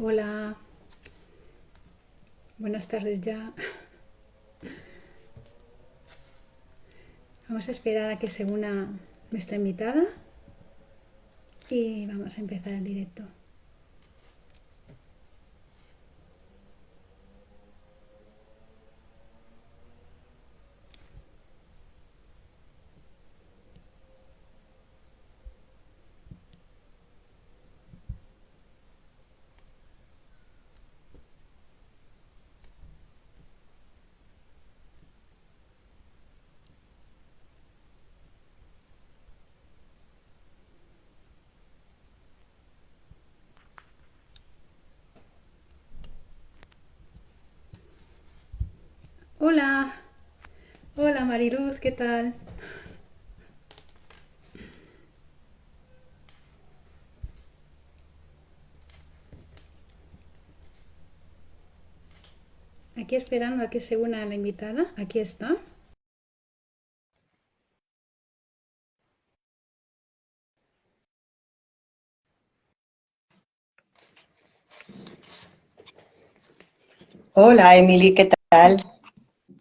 Hola, buenas tardes ya. Vamos a esperar a que se una nuestra invitada y vamos a empezar el directo. Hola, hola Mariluz, ¿qué tal? Aquí esperando a que se una la invitada. Aquí está. Hola Emily, ¿qué tal?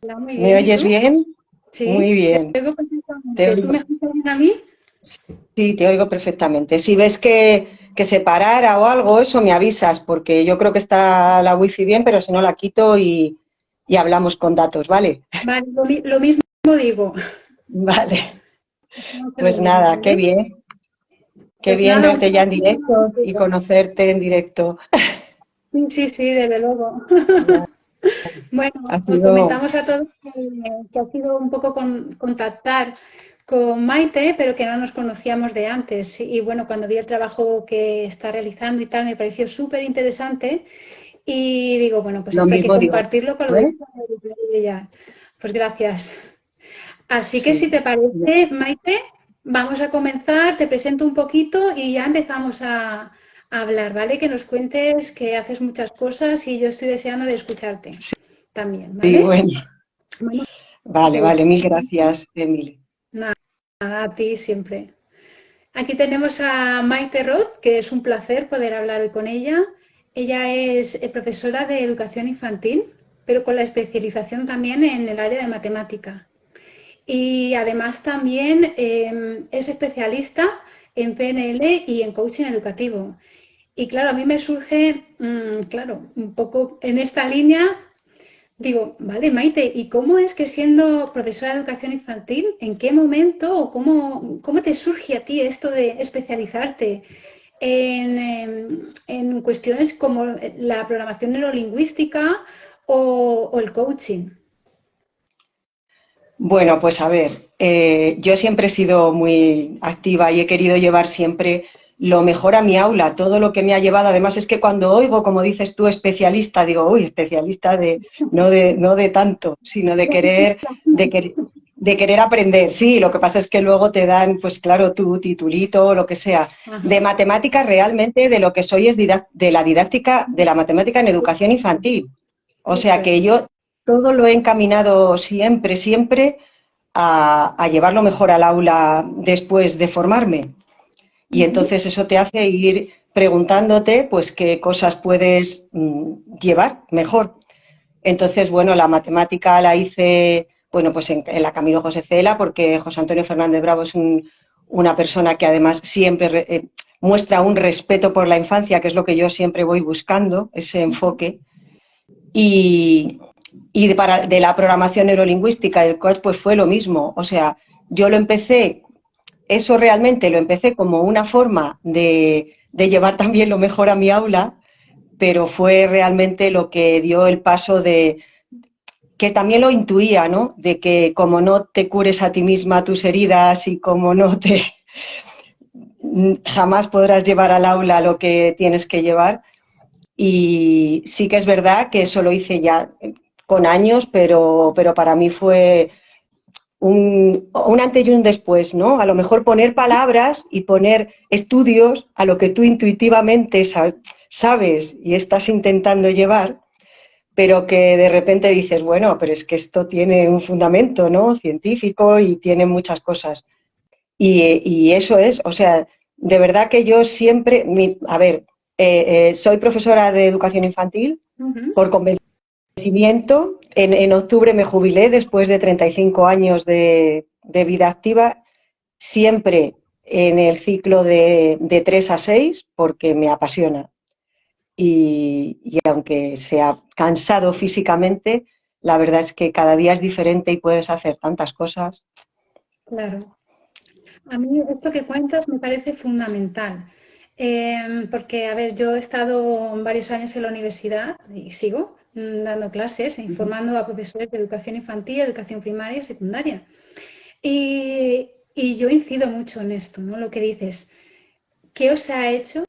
Hola, muy ¿Me bien. ¿Y oyes tú? bien? Sí, Muy te bien, oigo te perfectamente. ¿Tú me oigo. escuchas bien a mí? Sí, te oigo perfectamente. Si ves que se parara o algo, eso me avisas, porque yo creo que está la wifi bien, pero si no la quito y hablamos con datos, ¿vale? Vale, lo mismo digo. Vale, Vamos a lo pues mismo, nada, ¿vale? qué Pues bien nada, un verte ya en placer directo hablar y contigo. conocerte en directo. Sí, sí, sí, desde luego. Ya, Bueno, ha os sido, comentamos a todos que ha sido un poco contactar con Maite, pero que no nos conocíamos de antes. Y bueno, cuando vi el trabajo que está realizando y tal, me pareció súper interesante. Y digo, bueno, pues lo esto hay que mismo digo, compartirlo con lo ¿eh? de ella. Pues gracias. Así que si Sí. te parece, Maite, vamos a comenzar, te presento un poquito y ya empezamos a hablar, ¿vale? Que nos cuentes que haces muchas cosas y yo estoy deseando de escucharte también, Sí, ¿vale? bueno, Bueno, vale, vale, mil gracias, Emily. nada, a ti siempre. Aquí tenemos a Maite Roth, que es un placer poder hablar hoy con ella. Ella es profesora de educación infantil, pero con la especialización también en el área de matemática. Y además también es especialista en PNL y en coaching educativo. Y claro, a mí me surge, claro, un poco en esta línea, digo, vale, Maite, ¿y cómo es que siendo profesora de educación infantil, en qué momento o cómo te surge a ti esto de especializarte en cuestiones como la programación neurolingüística o el coaching? Bueno, pues a ver, yo siempre he sido muy activa y he querido llevar siempre lo mejor a mi aula, todo lo que me ha llevado. Además es que cuando oigo, como dices tú, especialista, digo, uy, especialista no de tanto, sino de querer aprender. Sí, lo que pasa es que luego te dan, pues claro, tu titulito o lo que sea. De Ajá, matemáticas realmente de lo que soy es de la didáctica de la matemática en educación infantil. O eso sea que es. yo todo lo he encaminado siempre, siempre a llevarlo mejor al aula después de formarme. Y Ujú. entonces eso te hace ir preguntándote pues qué cosas puedes llevar mejor. Entonces, bueno, la matemática la hice, bueno, pues en la Camilo José Cela, porque José Antonio Fernández Bravo es una persona que además siempre muestra un respeto por la infancia, que es lo que yo siempre voy buscando, ese enfoque. Y, de la programación neurolingüística, el coach, pues fue lo mismo. O sea, yo lo empecé, eso realmente lo empecé como una forma de llevar también lo mejor a mi aula, pero fue realmente lo que dio el paso de, que también lo intuía, ¿no? De que como no te cures a ti misma tus heridas y como no te jamás podrás llevar al aula lo que tienes que llevar. Y sí que es verdad que eso lo hice ya con años, pero para mí fue un antes y un después, ¿no? A lo mejor poner palabras y poner estudios a lo que tú intuitivamente sabes y estás intentando llevar, pero que de repente dices, bueno, pero es que esto tiene un fundamento, ¿no? Científico y tiene muchas cosas. Y eso es, o sea, de verdad que yo siempre, a ver, Soy profesora de educación infantil por convencimiento. En octubre me jubilé después de 35 años de vida activa, siempre en el ciclo de 3 a 6, porque me apasiona. Y aunque sea cansado físicamente, la verdad es que cada día es diferente y puedes hacer tantas cosas. Claro. A mí esto que cuentas me parece fundamental, porque, a ver, yo he estado varios años en la universidad y sigo dando clases e informando a profesores de educación infantil, educación primaria y secundaria. Y yo incido mucho en esto, ¿no? Lo que dices, ¿qué os ha hecho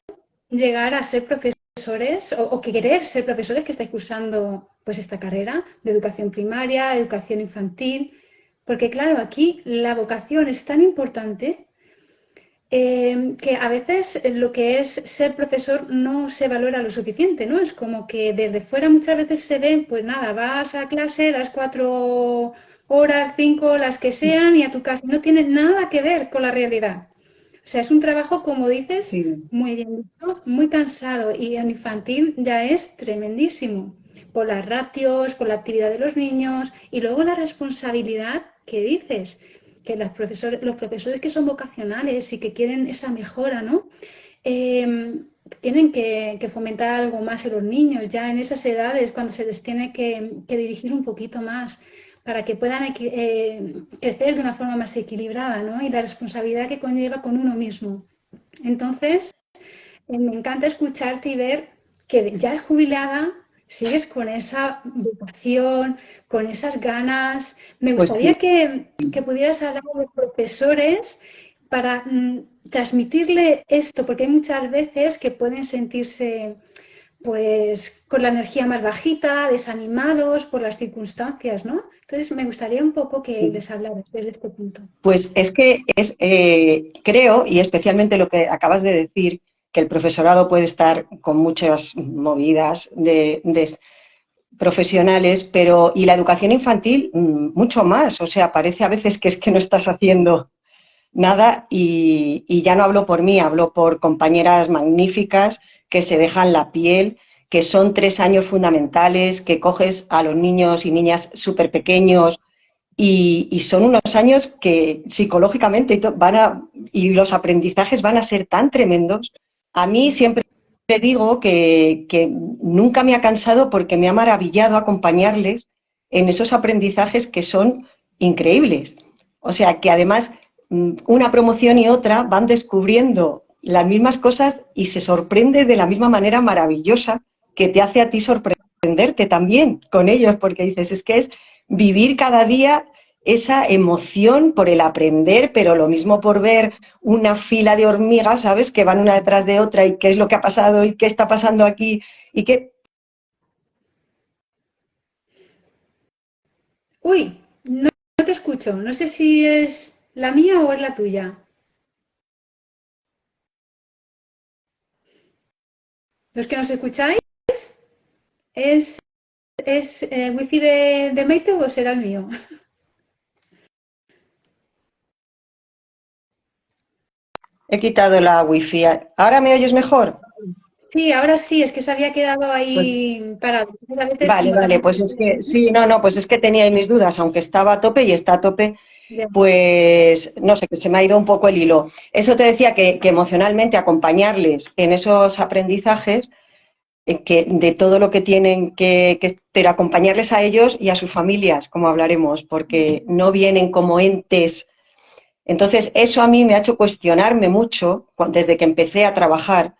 llegar a ser profesores o querer ser profesores que estáis cursando pues esta carrera de educación primaria, educación infantil? Porque claro, aquí la vocación es tan importante que a veces lo que es ser profesor no se valora lo suficiente, ¿no? Es como que desde fuera muchas veces se ve, pues nada, vas a clase, das 4 horas, 5, las que sean, y a tu casa. No tiene nada que ver con la realidad. O sea, es un trabajo, como dices, Sí. muy bien dicho, muy cansado, y en infantil ya es tremendísimo, por las ratios, por la actividad de los niños, y luego la responsabilidad que dices que los profesores que son vocacionales y que quieren esa mejora, ¿no? Tienen que fomentar algo más en los niños, ya en esas edades, cuando se les tiene que dirigir un poquito más para que puedan crecer de una forma más equilibrada, ¿no? Y la responsabilidad que conlleva con uno mismo. Entonces, me encanta escucharte y ver que ya jubilada sigues con esa vocación, con esas ganas. Me Pues sí. gustaría que pudieras hablar de profesores para transmitirle esto, porque hay muchas veces que pueden sentirse pues con la energía más bajita, desanimados por las circunstancias, ¿no? Entonces me gustaría un poco que Sí. les hablaras desde este punto. Pues es que creo, y especialmente lo que acabas de decir, que el profesorado puede estar con muchas movidas de profesionales, pero y la educación infantil mucho más. O sea, parece a veces que es que no estás haciendo nada y ya no hablo por mí, hablo por compañeras magníficas que se dejan la piel, que son 3 años fundamentales, que coges a los niños y niñas súper pequeños y son unos años que psicológicamente y los aprendizajes van a ser tan tremendos. A mí siempre digo que nunca me ha cansado porque me ha maravillado acompañarles en esos aprendizajes que son increíbles. O sea, que además una promoción y otra van descubriendo las mismas cosas y se sorprende de la misma manera maravillosa que te hace a ti sorprenderte también con ellos, porque dices, es que es vivir cada día esa emoción por el aprender, pero lo mismo por ver una fila de hormigas, ¿sabes? Que van una detrás de otra y qué es lo que ha pasado y qué está pasando aquí y qué... Uy, no te escucho, no sé si es la mía o es la tuya. ¿Los que nos escucháis? ¿Es, es wifi de Maite o será el mío? He quitado la wifi. ¿Ahora me oyes mejor? Sí, ahora sí, es que se había quedado Pues ahí parado. A veces vale, como vale, también... pues es que sí, no, pues es que tenía ahí mis dudas, aunque estaba a tope y está a tope, Ya. pues no sé, que se me ha ido un poco el hilo. Eso te decía que emocionalmente acompañarles en esos aprendizajes, que de todo lo que tienen pero acompañarles a ellos y a sus familias, como hablaremos, porque no vienen como entes. Entonces, eso a mí me ha hecho cuestionarme mucho desde que empecé a trabajar,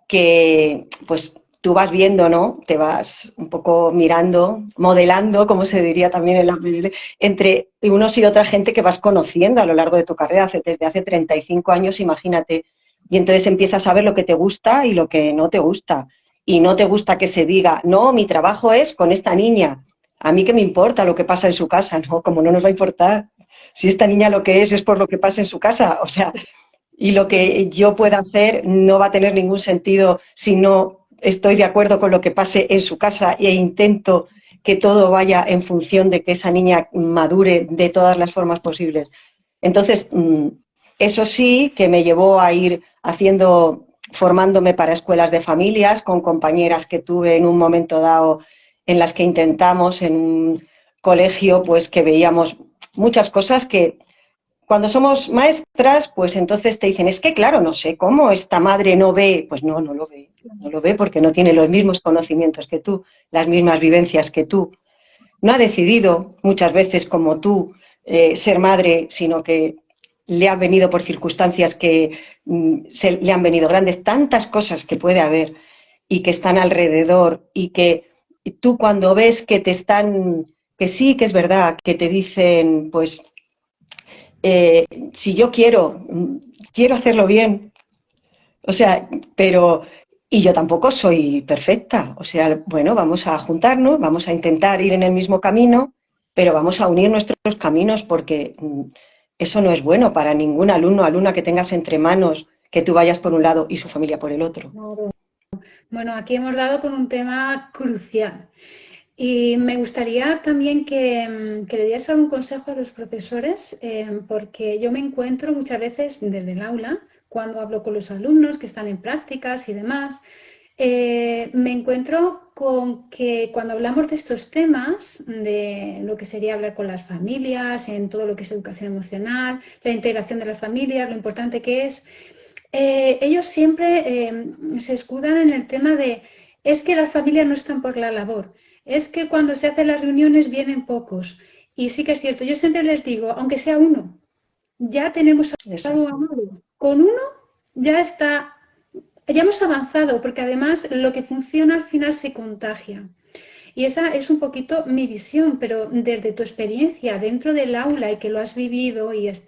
que pues tú vas viendo, ¿no? Te vas un poco mirando, modelando, como se diría también en la PNL, entre unos y otra gente que vas conociendo a lo largo de tu carrera, desde hace 35 años, imagínate. Y entonces empiezas a ver lo que te gusta y lo que no te gusta. Y no te gusta que se diga, no, mi trabajo es con esta niña. A mí qué me importa lo que pasa en su casa, ¿no? Como no nos va a importar. Si esta niña lo que es por lo que pasa en su casa. O sea, y lo que yo pueda hacer no va a tener ningún sentido si no estoy de acuerdo con lo que pase en su casa e intento que todo vaya en función de que esa niña madure de todas las formas posibles. Entonces, eso sí que me llevó a ir haciendo formándome para escuelas de familias, con compañeras que tuve en un momento dado en las que intentamos en un colegio, pues que veíamos muchas cosas que cuando somos maestras, pues entonces te dicen, es que claro, no sé cómo esta madre no ve, pues no, no lo ve porque no tiene los mismos conocimientos que tú, las mismas vivencias que tú. No ha decidido muchas veces como tú ser madre, sino que le han venido por circunstancias que le han venido grandes, tantas cosas que puede haber y que están alrededor y que tú cuando ves que te están, que sí, que es verdad, que te dicen, pues, si yo quiero hacerlo bien, o sea, pero, y yo tampoco soy perfecta, o sea, bueno, vamos a juntarnos, vamos a intentar ir en el mismo camino, pero vamos a unir nuestros caminos porque eso no es bueno para ningún alumno o alumna que tengas entre manos, que tú vayas por un lado y su familia por el otro. Bueno, aquí hemos dado con un tema crucial. Y me gustaría también que le dieras algún consejo a los profesores, porque yo me encuentro muchas veces desde el aula, cuando hablo con los alumnos que están en prácticas y demás, me encuentro con que cuando hablamos de estos temas, de lo que sería hablar con las familias, en todo lo que es educación emocional, la integración de las familias, lo importante que es, ellos siempre se escudan en el tema de, es que las familias no están por la labor, es que cuando se hacen las reuniones vienen pocos. Y sí que es cierto, yo siempre les digo, aunque sea uno, ya tenemos algo Exacto. ganado. Con uno ya está, ya hemos avanzado, porque además lo que funciona al final se contagia. Y esa es un poquito mi visión, pero desde tu experiencia dentro del aula y que lo has vivido y has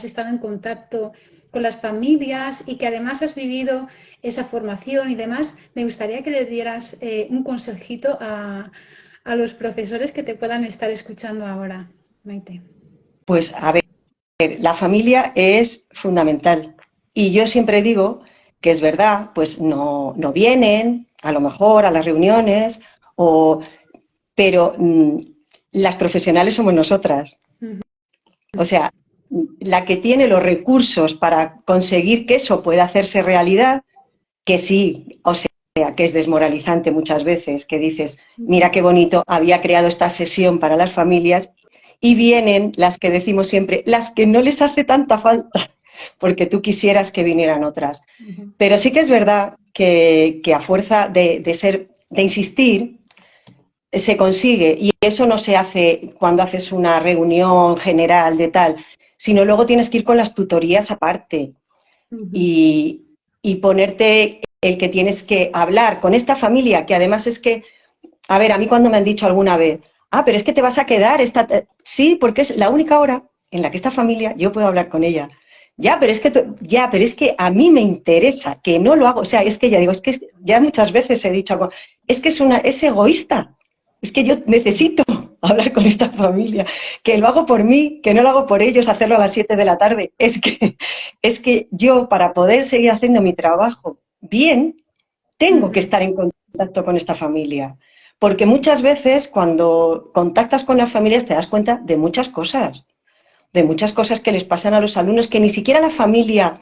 estado en contacto con las familias y que además has vivido esa formación y demás, me gustaría que le dieras un consejito a los profesores que te puedan estar escuchando ahora, Maite. Pues a ver, la familia es fundamental. Y yo siempre digo que es verdad, pues no vienen a lo mejor a las reuniones, o, pero las profesionales somos nosotras. Ujú. O sea, la que tiene los recursos para conseguir que eso pueda hacerse realidad, que sí, o sea, que es desmoralizante muchas veces, que dices, mira qué bonito, había creado esta sesión para las familias y vienen las que decimos siempre, las que no les hace tanta falta, porque tú quisieras que vinieran otras. Ujú. Pero sí que es verdad que a fuerza de insistir, se consigue y eso no se hace cuando haces una reunión general de tal, sino luego tienes que ir con las tutorías aparte Ujú. y, y ponerte el que tienes que hablar con esta familia, que además es que, a ver, a mí cuando me han dicho alguna vez, pero es que te vas a quedar, sí, porque es la única hora en la que esta familia, yo puedo hablar con ella. Ya, pero es que a mí me interesa, que no lo hago, o sea, es que ya digo, es que ya muchas veces he dicho, es que es egoísta, es que yo necesito hablar con esta familia, que lo hago por mí, que no lo hago por ellos, hacerlo a las 7 de la tarde. Es que yo, para poder seguir haciendo mi trabajo bien, tengo que Ujú. estar en contacto con esta familia. Porque muchas veces cuando contactas con las familias te das cuenta de muchas cosas que les pasan a los alumnos, que ni siquiera la familia,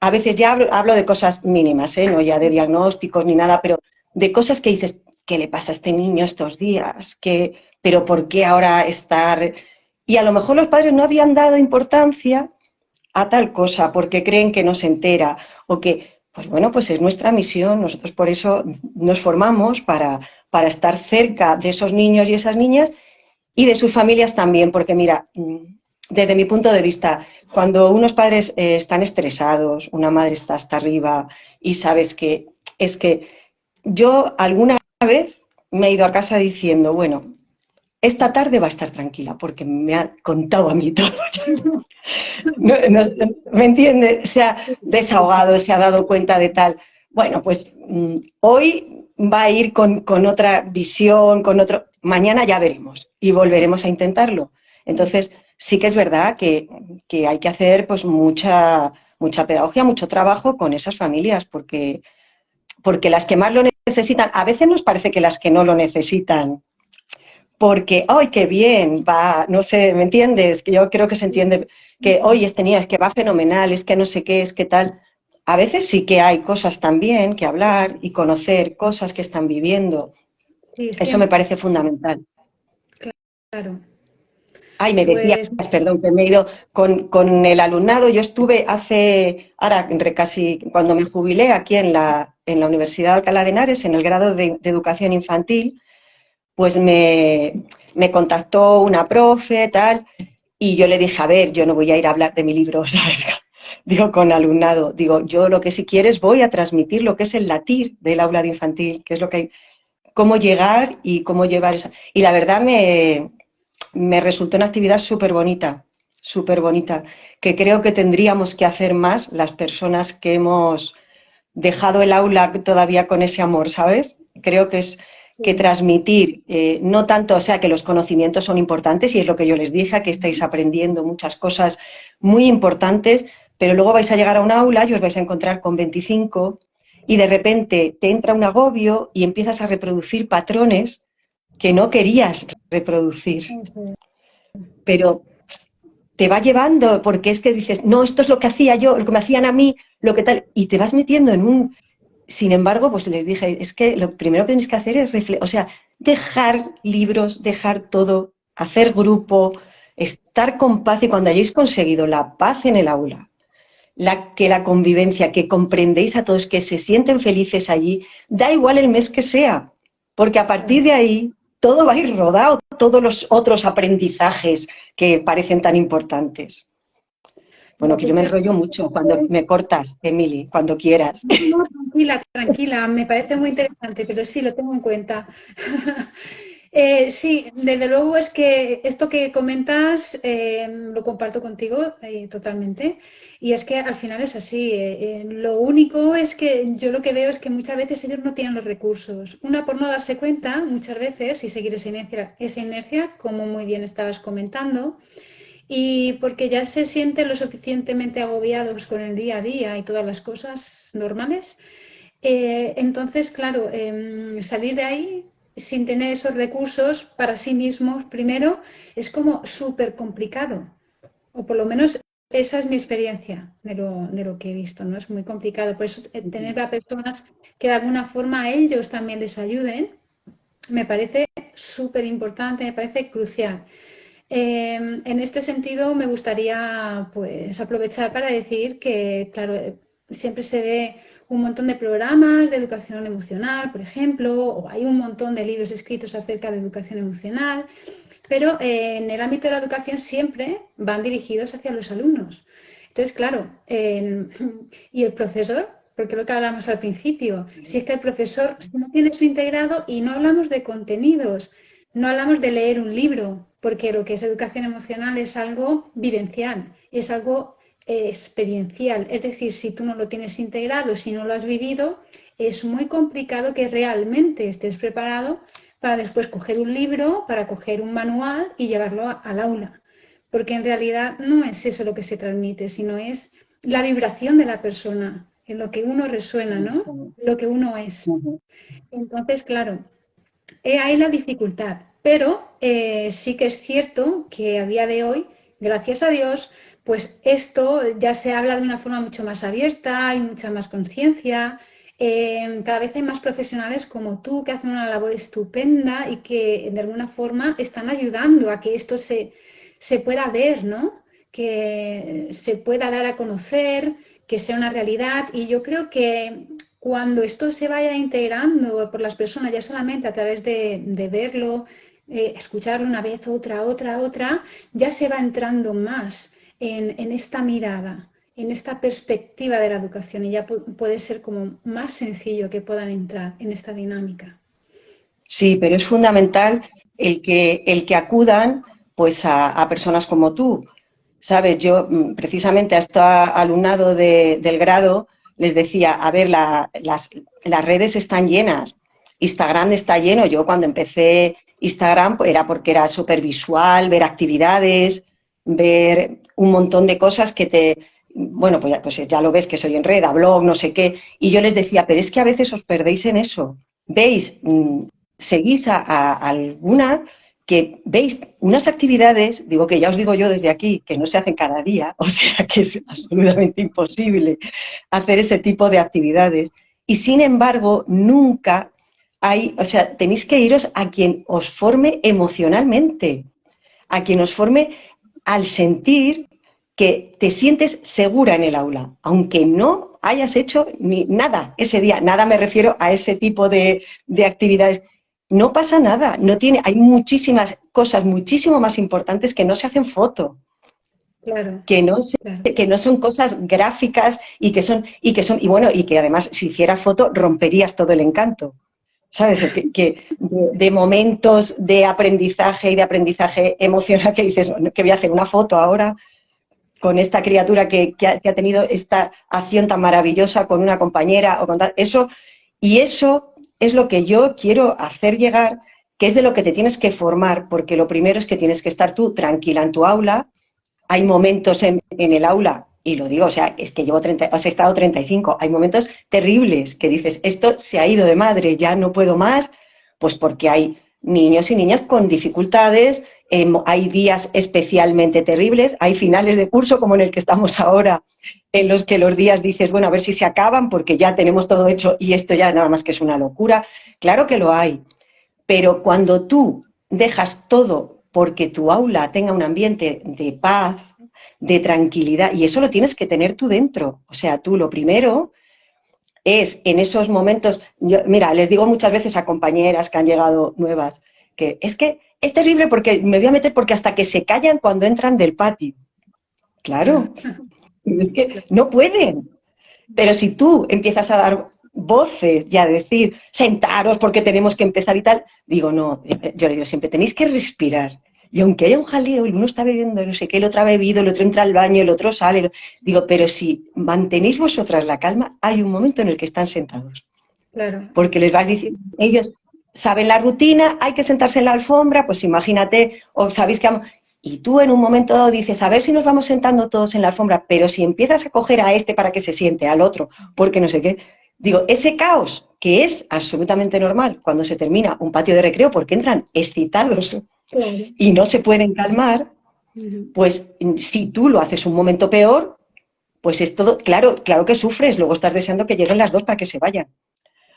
a veces ya hablo de cosas mínimas, no ya de diagnósticos ni nada, pero de cosas que dices, ¿qué le pasa a este niño estos días? ¿Pero por qué ahora estar? Y a lo mejor los padres no habían dado importancia a tal cosa porque creen que no se entera o que, pues bueno, pues es nuestra misión. Nosotros por eso nos formamos para estar cerca de esos niños y esas niñas y de sus familias también, porque mira, desde mi punto de vista, cuando unos padres están estresados, una madre está hasta arriba y sabes que es que yo alguna vez me he ido a casa diciendo, bueno, esta tarde va a estar tranquila porque me ha contado a mí todo. No, ¿me entiende? Se ha desahogado, se ha dado cuenta de tal. Bueno, pues hoy va a ir con otra visión, con otro. Mañana ya veremos y volveremos a intentarlo. Entonces, sí que es verdad que hay que hacer pues mucha pedagogía, mucho trabajo con esas familias, porque las que más lo necesitan, a veces nos parece que las que no lo necesitan porque, ¡ay, qué bien! Va, no sé, ¿me entiendes? Que yo creo que se entiende que, oye, este niño es que va fenomenal, es que no sé qué, es que tal. a veces sí que hay cosas también que hablar y conocer cosas que están viviendo. Sí, es Eso me que, parece fundamental. claro, Ay, me decías, pues perdón, que me he ido con el alumnado. Yo estuve ahora casi cuando me jubilé aquí en la Universidad de Alcalá de Henares, en el grado de Educación Infantil, pues me contactó una profe, tal, y yo le dije, a ver, yo no voy a ir a hablar de mi libro, ¿sabes? Digo, con alumnado, digo, yo lo que si quieres voy a transmitir lo que es el latir del aula de infantil, que es lo que hay, cómo llegar y cómo llevar esa. Y la verdad me resultó una actividad súper bonita, que creo que tendríamos que hacer más las personas que hemos dejado el aula todavía con ese amor, ¿sabes? Creo que es que sí, transmitir, no tanto, o sea, que los conocimientos son importantes y es lo que yo les dije, que estáis aprendiendo muchas cosas muy importantes, pero luego vais a llegar a un aula y os vais a encontrar con 25 y de repente te entra un agobio y empiezas a reproducir patrones que no querías reproducir, eso pero te va llevando, porque es que dices, no, esto es lo que hacía yo, lo que me hacían a mí, lo que tal, y te vas metiendo en un. Sin embargo, pues les dije, es que lo primero que tienes que hacer es, o sea, dejar libros, dejar todo, hacer grupo, estar con paz y cuando hayáis conseguido la paz en el aula, que la convivencia, que comprendéis a todos, que se sienten felices allí, da igual el mes que sea, porque a partir de ahí todo va a ir rodado, todos los otros aprendizajes que parecen tan importantes. Bueno, no, que yo me enrollo perfecto. mucho cuando me cortas, Emily, cuando quieras. No, no, tranquila, tranquila, me parece muy interesante, pero sí, lo tengo en cuenta. Sí, desde luego es que esto que comentas lo comparto contigo totalmente y es que al final es así. Lo único es que yo lo que veo es que muchas veces ellos no tienen los recursos. Una por no darse cuenta muchas veces y seguir esa inercia como muy bien estabas comentando y porque ya se sienten lo suficientemente agobiados con el día a día y todas las cosas normales. Entonces, claro, salir de ahí sin tener esos recursos para sí mismos, primero, es como súper complicado, o por lo menos esa es mi experiencia de lo que he visto, ¿no? Es muy complicado. Por eso, tener a personas que de alguna forma a ellos también les ayuden, me parece súper importante, me parece crucial. En este sentido, me gustaría pues aprovechar para decir que, claro, siempre se ve un montón de programas de educación emocional, por ejemplo, o hay un montón de libros escritos acerca de educación emocional, pero en el ámbito de la educación siempre van dirigidos hacia los alumnos. Entonces, claro, y el profesor, porque lo que hablamos al principio, si es que el profesor, si no tiene eso integrado y no hablamos de contenidos, no hablamos de leer un libro, porque lo que es educación emocional es algo vivencial, es algo experiencial. Es decir, si tú no lo tienes integrado, si no lo has vivido, es muy complicado que realmente estés preparado para después coger un libro, para coger un manual y llevarlo al aula. Porque en realidad no es eso lo que se transmite, sino es la vibración de la persona, en lo que uno resuena, ¿no? Lo que uno es. Entonces, claro, he ahí la dificultad, pero sí que es cierto que a día de hoy, gracias a Dios, pues esto ya se habla de una forma mucho más abierta, hay mucha más conciencia, cada vez hay más profesionales como tú que hacen una labor estupenda y que de alguna forma están ayudando a que esto se pueda ver, ¿no? Que se pueda dar a conocer, que sea una realidad y yo creo que cuando esto se vaya integrando por las personas, ya solamente a través de verlo, escucharlo una vez, otra, ya se va entrando más en esta mirada, en esta perspectiva de la educación y ya puede ser como más sencillo que puedan entrar en esta dinámica. Sí, pero es fundamental el que acudan pues a personas como tú. Sabes, yo precisamente a este alumnado del grado les decía, a ver, las redes están llenas, Instagram está lleno. Yo cuando empecé Instagram pues, era porque era súper visual, ver actividades, ver un montón de cosas que bueno, pues ya lo ves que soy en red, a blog, no sé qué. Y yo les decía, pero es que a veces os perdéis en eso. Veis, seguís a alguna que veis unas actividades, digo que ya os digo yo desde aquí, que no se hacen cada día, o sea que es absolutamente imposible hacer ese tipo de actividades, y sin embargo nunca hay, o sea, tenéis que iros a quien os forme emocionalmente, a quien os forme al sentir que te sientes segura en el aula, aunque no hayas hecho ni nada ese día, nada me refiero a ese tipo de actividades. No pasa nada, no tiene, hay muchísimas cosas muchísimo más importantes que no se hacen foto, Claro, que no, claro. que no son cosas gráficas y bueno, y que además si hicieras foto romperías todo el encanto. ¿Sabes? Que de momentos de aprendizaje y de aprendizaje emocional que dices, bueno, que voy a hacer una foto ahora con esta criatura que ha tenido esta acción tan maravillosa con una compañera o con tal. Eso, y eso es lo que yo quiero hacer llegar, que es de lo que te tienes que formar, porque lo primero es que tienes que estar tú tranquila en tu aula. Hay momentos en el aula, y lo digo, o sea, es que llevo 30, o sea, he estado 35, hay momentos terribles que dices, esto se ha ido de madre, ya no puedo más, pues porque hay niños y niñas con dificultades, hay días especialmente terribles, hay finales de curso como en el que estamos ahora, en los que los días dices, bueno, a ver si se acaban porque ya tenemos todo hecho y esto ya nada más que es una locura. Claro que lo hay, pero cuando tú dejas todo porque tu aula tenga un ambiente de paz, de tranquilidad, y eso lo tienes que tener tú dentro. O sea, tú lo primero es en esos momentos, yo, mira, les digo muchas veces a compañeras que han llegado nuevas, que es terrible porque me voy a meter porque hasta que se callan cuando entran del patio. Claro, es que no pueden. Pero si tú empiezas a dar voces y a decir, sentaros porque tenemos que empezar y tal, digo, no, yo le digo siempre, tenéis que respirar. Y aunque haya un jaleo, el uno está bebiendo, no sé qué, el otro ha bebido, el otro entra al baño, el otro sale. Digo, pero si mantenéis vosotras la calma, hay un momento en el que están sentados. Claro. Porque les vas diciendo, ellos saben la rutina, hay que sentarse en la alfombra, pues imagínate, o sabéis que vamos. Y tú en un momento dado dices, a ver si nos vamos sentando todos en la alfombra, pero si empiezas a coger a este para que se siente, al otro, porque no sé qué, digo, ese caos que es absolutamente normal cuando se termina un patio de recreo porque entran excitados Claro. y no se pueden calmar, Ujú. pues si tú lo haces un momento peor, pues es todo, claro, claro que sufres, luego estás deseando que lleguen las dos para que se vayan.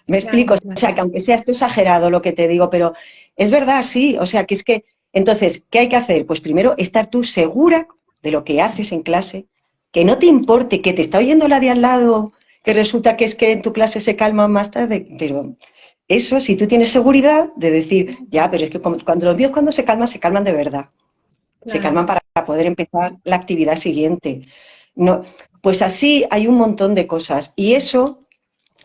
Me explico, Claro, o claro. sea, que aunque sea esto exagerado lo que te digo, pero es verdad, sí, o sea, que es que, entonces, ¿qué hay que hacer? Pues primero, estar tú segura de lo que haces en clase, que no te importe que te está oyendo la de al lado, que resulta que es que en tu clase se calman más tarde, pero eso, si tú tienes seguridad de decir, ya, pero es que cuando los míos cuando se calman de verdad, se Claro. calman para poder empezar la actividad siguiente. No, pues así hay un montón de cosas y eso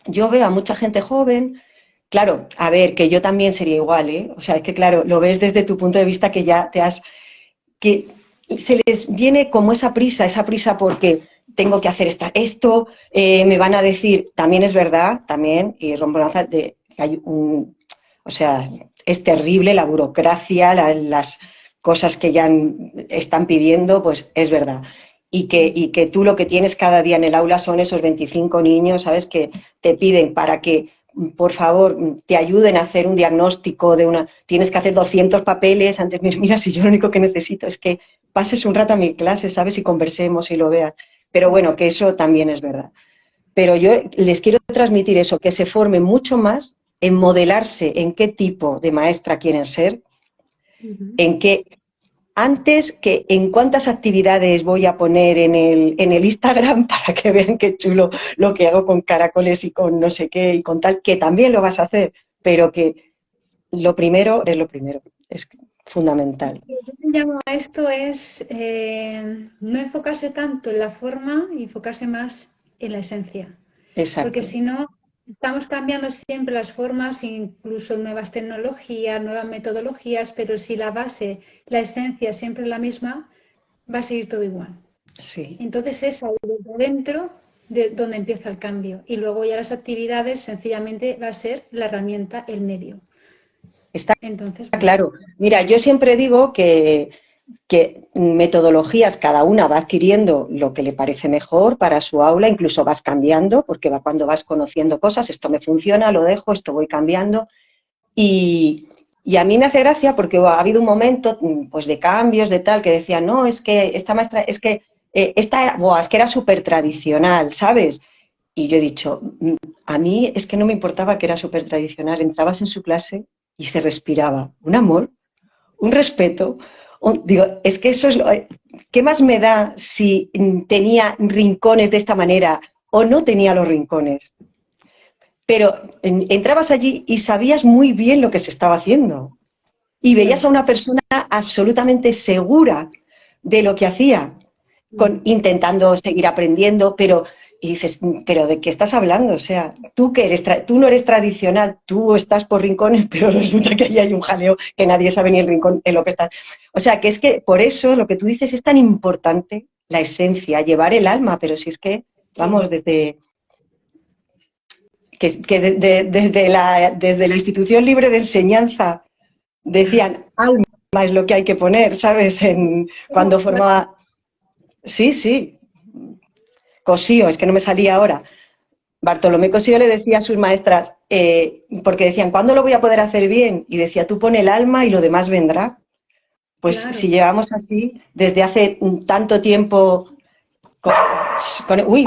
yo veo a mucha gente joven, claro, a ver, que yo también sería igual, ¿eh? O sea, es que claro, lo ves desde tu punto de vista que ya te has, que se les viene como esa prisa porque tengo que hacer esto, me van a decir, también es verdad, también, y rompo lanza, de, hay un, o sea, es terrible la burocracia, las cosas que ya están pidiendo, pues es verdad. Y que tú lo que tienes cada día en el aula son esos 25 niños, ¿sabes? Que te piden para que, por favor, te ayuden a hacer un diagnóstico de una... Tienes que hacer 200 papeles antes, mira, si yo lo único que necesito es que pases un rato a mi clase, ¿sabes? Y conversemos y lo veas. Pero bueno, que eso también es verdad. Pero yo les quiero transmitir eso, que se formen mucho más en modelarse en qué tipo de maestra quieren ser, Ujú. en qué antes que en cuántas actividades voy a poner en el Instagram para que vean qué chulo lo que hago con caracoles y con no sé qué y con tal, que también lo vas a hacer, pero que lo primero, es fundamental. Lo que yo llamo a esto es no enfocarse tanto en la forma y enfocarse más en la esencia. Porque Exacto. si no, estamos cambiando siempre las formas, incluso nuevas tecnologías, nuevas metodologías, pero si la base, la esencia es siempre la misma, va a seguir todo igual. Sí. Entonces es ahí desde dentro de donde empieza el cambio. Y luego ya las actividades sencillamente va a ser la herramienta, el medio. Está Entonces, bueno, claro. Mira, yo siempre digo que metodologías cada una va adquiriendo lo que le parece mejor para su aula, incluso vas cambiando, porque va cuando vas conociendo cosas, esto me funciona, lo dejo, esto voy cambiando. Y, Y a mí me hace gracia porque ha habido un momento pues de cambios, de tal, que decían, no, es que esta maestra, es que esta era, buah, es que era súper tradicional, ¿sabes? Y yo he dicho, a mí es que no me importaba que era súper tradicional, entrabas en su clase y se respiraba un amor, un respeto. Digo, es que eso es lo... ¿Qué más me da si tenía rincones de esta manera o no tenía los rincones? Pero entrabas allí y sabías muy bien lo que se estaba haciendo. Y veías a una persona absolutamente segura de lo que hacía, intentando seguir aprendiendo, pero y dices, pero ¿de qué estás hablando? O sea, tú que eres tú no eres tradicional, tú estás por rincones, pero resulta que ahí hay un jaleo que nadie sabe ni el rincón en lo que estás. O sea, que es que por eso lo que tú dices es tan importante, la esencia, llevar el alma, pero si es que, vamos, desde la institución libre de enseñanza decían, alma es lo que hay que poner, ¿sabes? Cuando formaba... Sí, sí, Cosío, es que no me salía ahora. Bartolomé Cosío le decía a sus maestras, porque decían, ¿cuándo lo voy a poder hacer bien? Y decía, tú pon el alma y lo demás vendrá. Pues Claro. si llevamos así desde hace tanto tiempo... uy,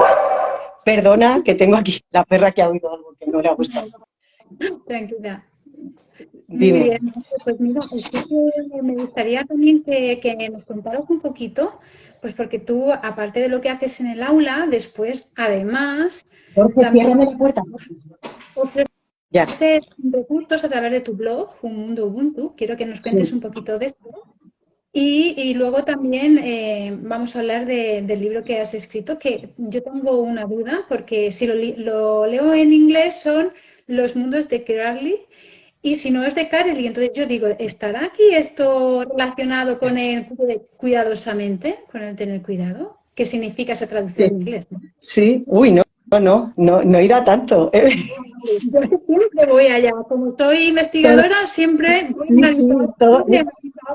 perdona, que tengo aquí la perra que ha oído algo que no le ha gustado. Tranquila. Muy Dime. bien, pues mira, sí que me gustaría también que nos contaras un poquito, pues porque tú, aparte de lo que haces en el aula, después, además, Jorge, también ciérrame la puerta. Ya. ofreces recursos a través de tu blog, Un Mundo Ubuntu. Quiero que nos cuentes Sí. un poquito de esto. Y luego también vamos a hablar del libro que has escrito, que yo tengo una duda, porque si lo leo en inglés son Los mundos de Crowley, y si no es de Carely, entonces yo digo, ¿estará aquí esto relacionado con el cuidadosamente, con el tener cuidado? ¿Qué significa esa traducción en Sí, inglés? ¿No? sí. Uy, no irá tanto. Yo siempre voy allá, como soy investigadora, siempre voy a Sí, sí, analizar. todo,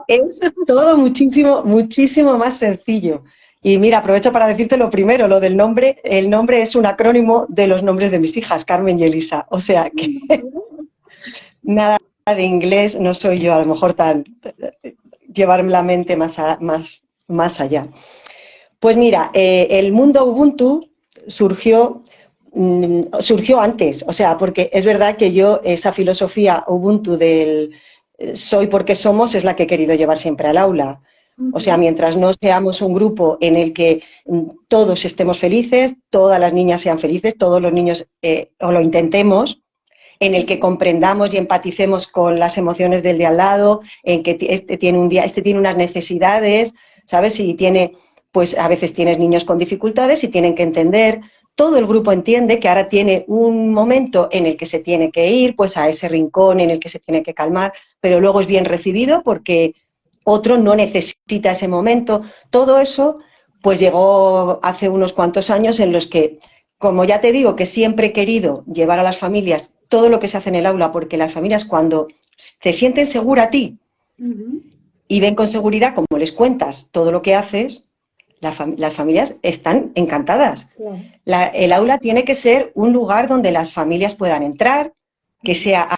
es todo muchísimo, muchísimo más sencillo. Y mira, aprovecho para decirte lo primero, lo del nombre. El nombre es un acrónimo de los nombres de mis hijas, Carmen y Elisa. O sea que nada de inglés, no soy yo, a lo mejor tan llevar la mente más allá. Pues mira, el mundo Ubuntu surgió antes, o sea, porque es verdad que yo esa filosofía Ubuntu del soy porque somos es la que he querido llevar siempre al aula. O sea, mientras no seamos un grupo en el que todos estemos felices, todas las niñas sean felices, todos los niños o lo intentemos, en el que comprendamos y empaticemos con las emociones del de al lado, en que este tiene un día, este tiene unas necesidades, ¿sabes? Y tiene, pues a veces tienes niños con dificultades y tienen que entender. Todo el grupo entiende que ahora tiene un momento en el que se tiene que ir, pues a ese rincón en el que se tiene que calmar, pero luego es bien recibido porque otro no necesita ese momento. Todo eso, pues llegó hace unos cuantos años en los que, como ya te digo, que siempre he querido llevar a las familias todo lo que se hace en el aula, porque las familias cuando te sienten segura a ti y ven con seguridad, como les cuentas todo lo que haces, las familias están encantadas. Claro. El aula tiene que ser un lugar donde las familias puedan entrar, que sea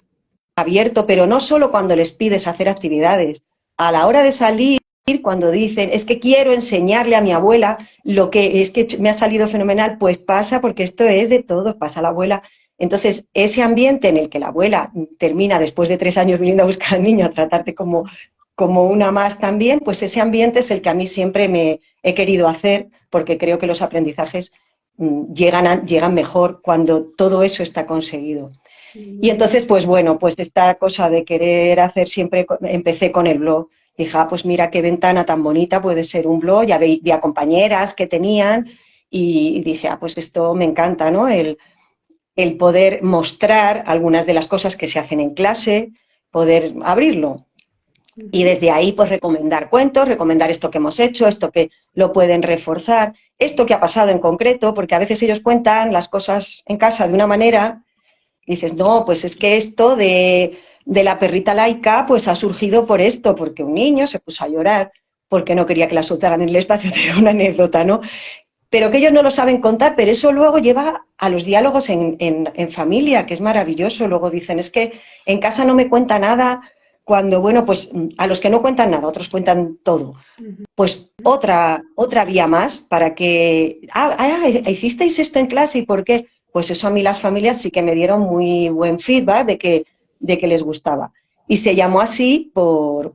abierto, pero no solo cuando les pides hacer actividades. A la hora de salir, cuando dicen, es que quiero enseñarle a mi abuela lo que es que me ha salido fenomenal, pues pasa, porque esto es de todos, pasa a la abuela. Entonces, ese ambiente en el que la abuela termina después de 3 años viniendo a buscar al niño a tratarte como una más también, pues ese ambiente es el que a mí siempre me he querido hacer, porque creo que los aprendizajes llegan mejor cuando todo eso está conseguido. Y entonces, pues bueno, pues esta cosa de querer hacer siempre, empecé con el blog. Dije, pues mira qué ventana tan bonita puede ser un blog. Ya veía compañeras que tenían y dije, pues esto me encanta, ¿no? El poder mostrar algunas de las cosas que se hacen en clase, poder abrirlo. Y desde ahí, pues recomendar cuentos, recomendar esto que hemos hecho, esto que lo pueden reforzar, esto que ha pasado en concreto, porque a veces ellos cuentan las cosas en casa de una manera. Dices, no, pues es que esto de la perrita laica pues ha surgido por esto, porque un niño se puso a llorar porque no quería que la soltaran en el espacio, te digo una anécdota, ¿no? Pero que ellos no lo saben contar, pero eso luego lleva a los diálogos en familia, que es maravilloso. Luego dicen, es que en casa no me cuenta nada cuando, bueno, pues a los que no cuentan nada, otros cuentan todo, pues otra vía más para que, hicisteis esto en clase y por qué, pues eso a mí las familias sí que me dieron muy buen feedback de que les gustaba. Y se llamó así por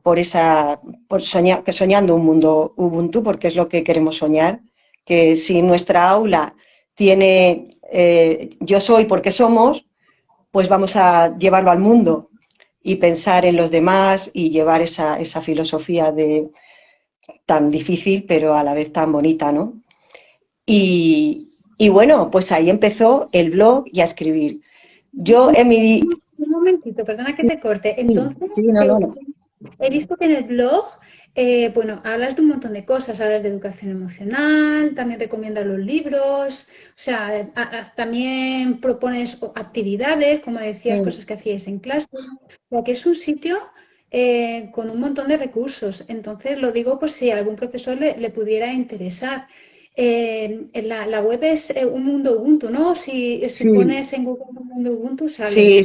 soñar, que soñando un mundo Ubuntu, porque es lo que queremos soñar, que si nuestra aula tiene yo soy porque somos, pues vamos a llevarlo al mundo y pensar en los demás y llevar esa filosofía tan difícil, pero a la vez tan bonita, ¿no? Y bueno, pues ahí empezó el blog y a escribir. Yo, Emily... Un momentito, perdona que Sí, te corte. Entonces, sí, no. he visto que en el blog, bueno, hablas de un montón de cosas, hablas de educación emocional, también recomiendas los libros, o sea, también propones actividades, como decías, cosas que hacíais en clase, o sea, que es un sitio con un montón de recursos. Entonces, lo digo por si a algún profesor le pudiera interesar. La web es Un Mundo Ubuntu, ¿no? Si Sí, pones en Google Un Mundo Ubuntu, sale. sí,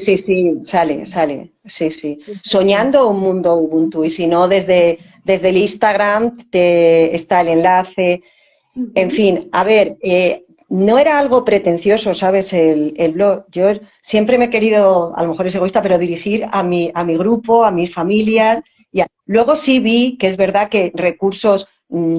sale, sí. Soñando un mundo Ubuntu y si no, desde el Instagram está el enlace. En Ujú. fin, a ver, no era algo pretencioso, ¿sabes? El blog. Yo siempre me he querido, a lo mejor es egoísta, pero dirigir a mi grupo, a mis familias. Luego sí vi que es verdad que recursos,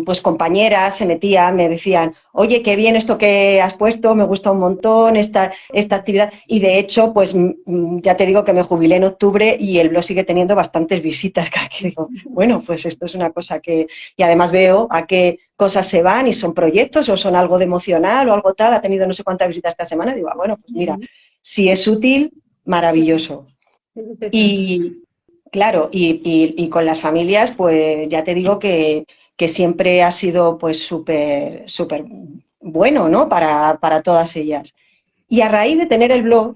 pues compañeras se metían, me decían, oye, qué bien esto que has puesto, me gusta un montón esta actividad. Y de hecho, pues ya te digo que me jubilé en octubre y el blog sigue teniendo bastantes visitas. Que digo, bueno, pues esto es una cosa que... Y además veo a qué cosas se van y son proyectos o son algo de emocional o algo tal. Ha tenido no sé cuántas visitas esta semana. Digo, bueno, pues mira, si es útil, maravilloso. Y claro, y con las familias, pues ya te digo que siempre ha sido pues súper bueno, ¿no? Para todas ellas. Y a raíz de tener el blog,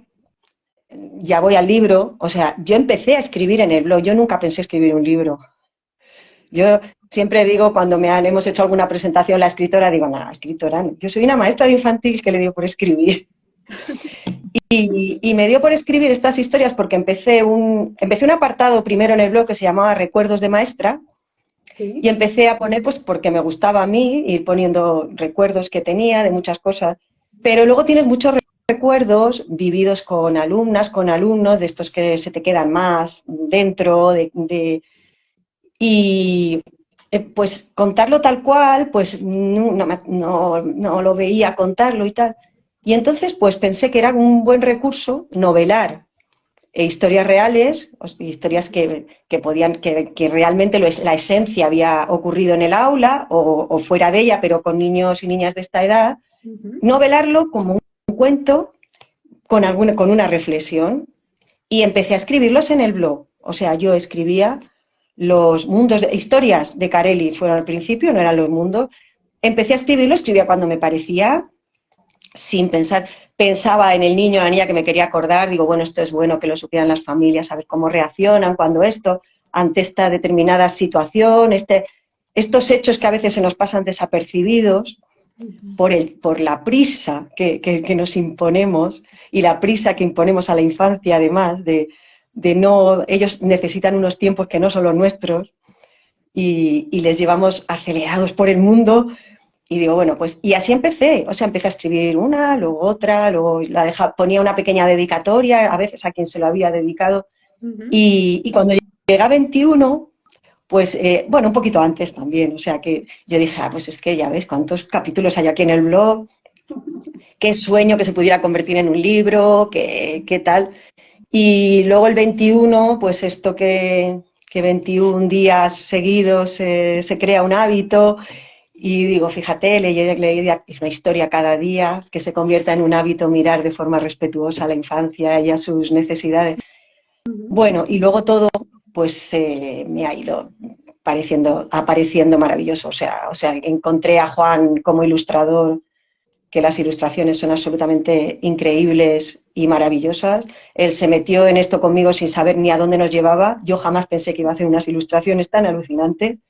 ya voy al libro, o sea, yo empecé a escribir en el blog, yo nunca pensé escribir un libro. Yo siempre digo, cuando hemos hecho alguna presentación, la escritora, digo, no, escritora no. Yo soy una maestra de infantil que le dio por escribir. Y me dio por escribir estas historias porque empecé un apartado primero en el blog que se llamaba Recuerdos de Maestra y Sí. empecé a poner, pues porque me gustaba a mí, ir poniendo recuerdos que tenía de muchas cosas. Pero luego tienes muchos recuerdos vividos con alumnas, con alumnos, de estos que se te quedan más dentro, y pues contarlo tal cual, pues no lo veía contarlo y tal. Y entonces pues pensé que era un buen recurso novelar historias reales, historias que realmente la esencia había ocurrido en el aula o fuera de ella, pero con niños y niñas de esta edad, Ujú. novelarlo como un cuento con una reflexión. Y empecé a escribirlos en el blog. O sea, yo escribía los mundos, historias de Carelli fueron al principio, no eran los mundos. Empecé a escribirlo, escribía cuando me parecía, sin pensar. Pensaba en el niño o la niña que me quería acordar, digo, bueno, esto es bueno que lo supieran las familias, saber cómo reaccionan cuando esto, ante esta determinada situación, estos hechos que a veces se nos pasan desapercibidos por la prisa que nos imponemos y la prisa que imponemos a la infancia, además, de no, ellos necesitan unos tiempos que no son los nuestros y les llevamos acelerados por el mundo. Y digo, bueno, pues, y así empecé, o sea, empecé a escribir una, luego otra, luego ponía una pequeña dedicatoria, a veces a quien se lo había dedicado, Ujú. y cuando llegué a 21, pues, bueno, un poquito antes también, o sea, que yo dije, pues es que ya ves cuántos capítulos hay aquí en el blog, qué sueño que se pudiera convertir en un libro, qué tal. Y luego el 21, pues esto que 21 días seguidos se crea un hábito. Y digo, fíjate, leí una historia cada día, que se convierta en un hábito mirar de forma respetuosa a la infancia y a sus necesidades. Bueno, y luego todo, pues me ha ido apareciendo maravilloso. O sea, encontré a Juan como ilustrador, que las ilustraciones son absolutamente increíbles y maravillosas. Él se metió en esto conmigo sin saber ni a dónde nos llevaba. Yo jamás pensé que iba a hacer unas ilustraciones tan alucinantes,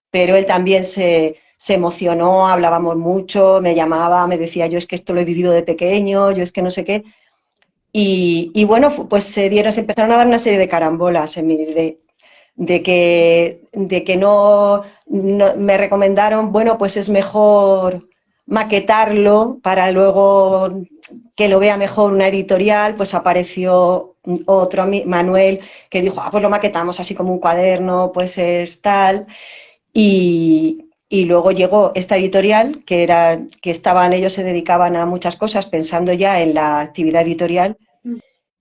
pero él también se emocionó, hablábamos mucho, me llamaba, me decía, yo es que esto lo he vivido de pequeño, yo es que no sé qué. Y bueno, pues se empezaron a dar una serie de carambolas de que no me recomendaron, bueno, pues es mejor maquetarlo para luego que lo vea mejor una editorial, pues apareció otro, Manuel, que dijo, pues lo maquetamos así como un cuaderno, pues es tal. Y luego llegó esta editorial, que estaban, ellos se dedicaban a muchas cosas pensando ya en la actividad editorial,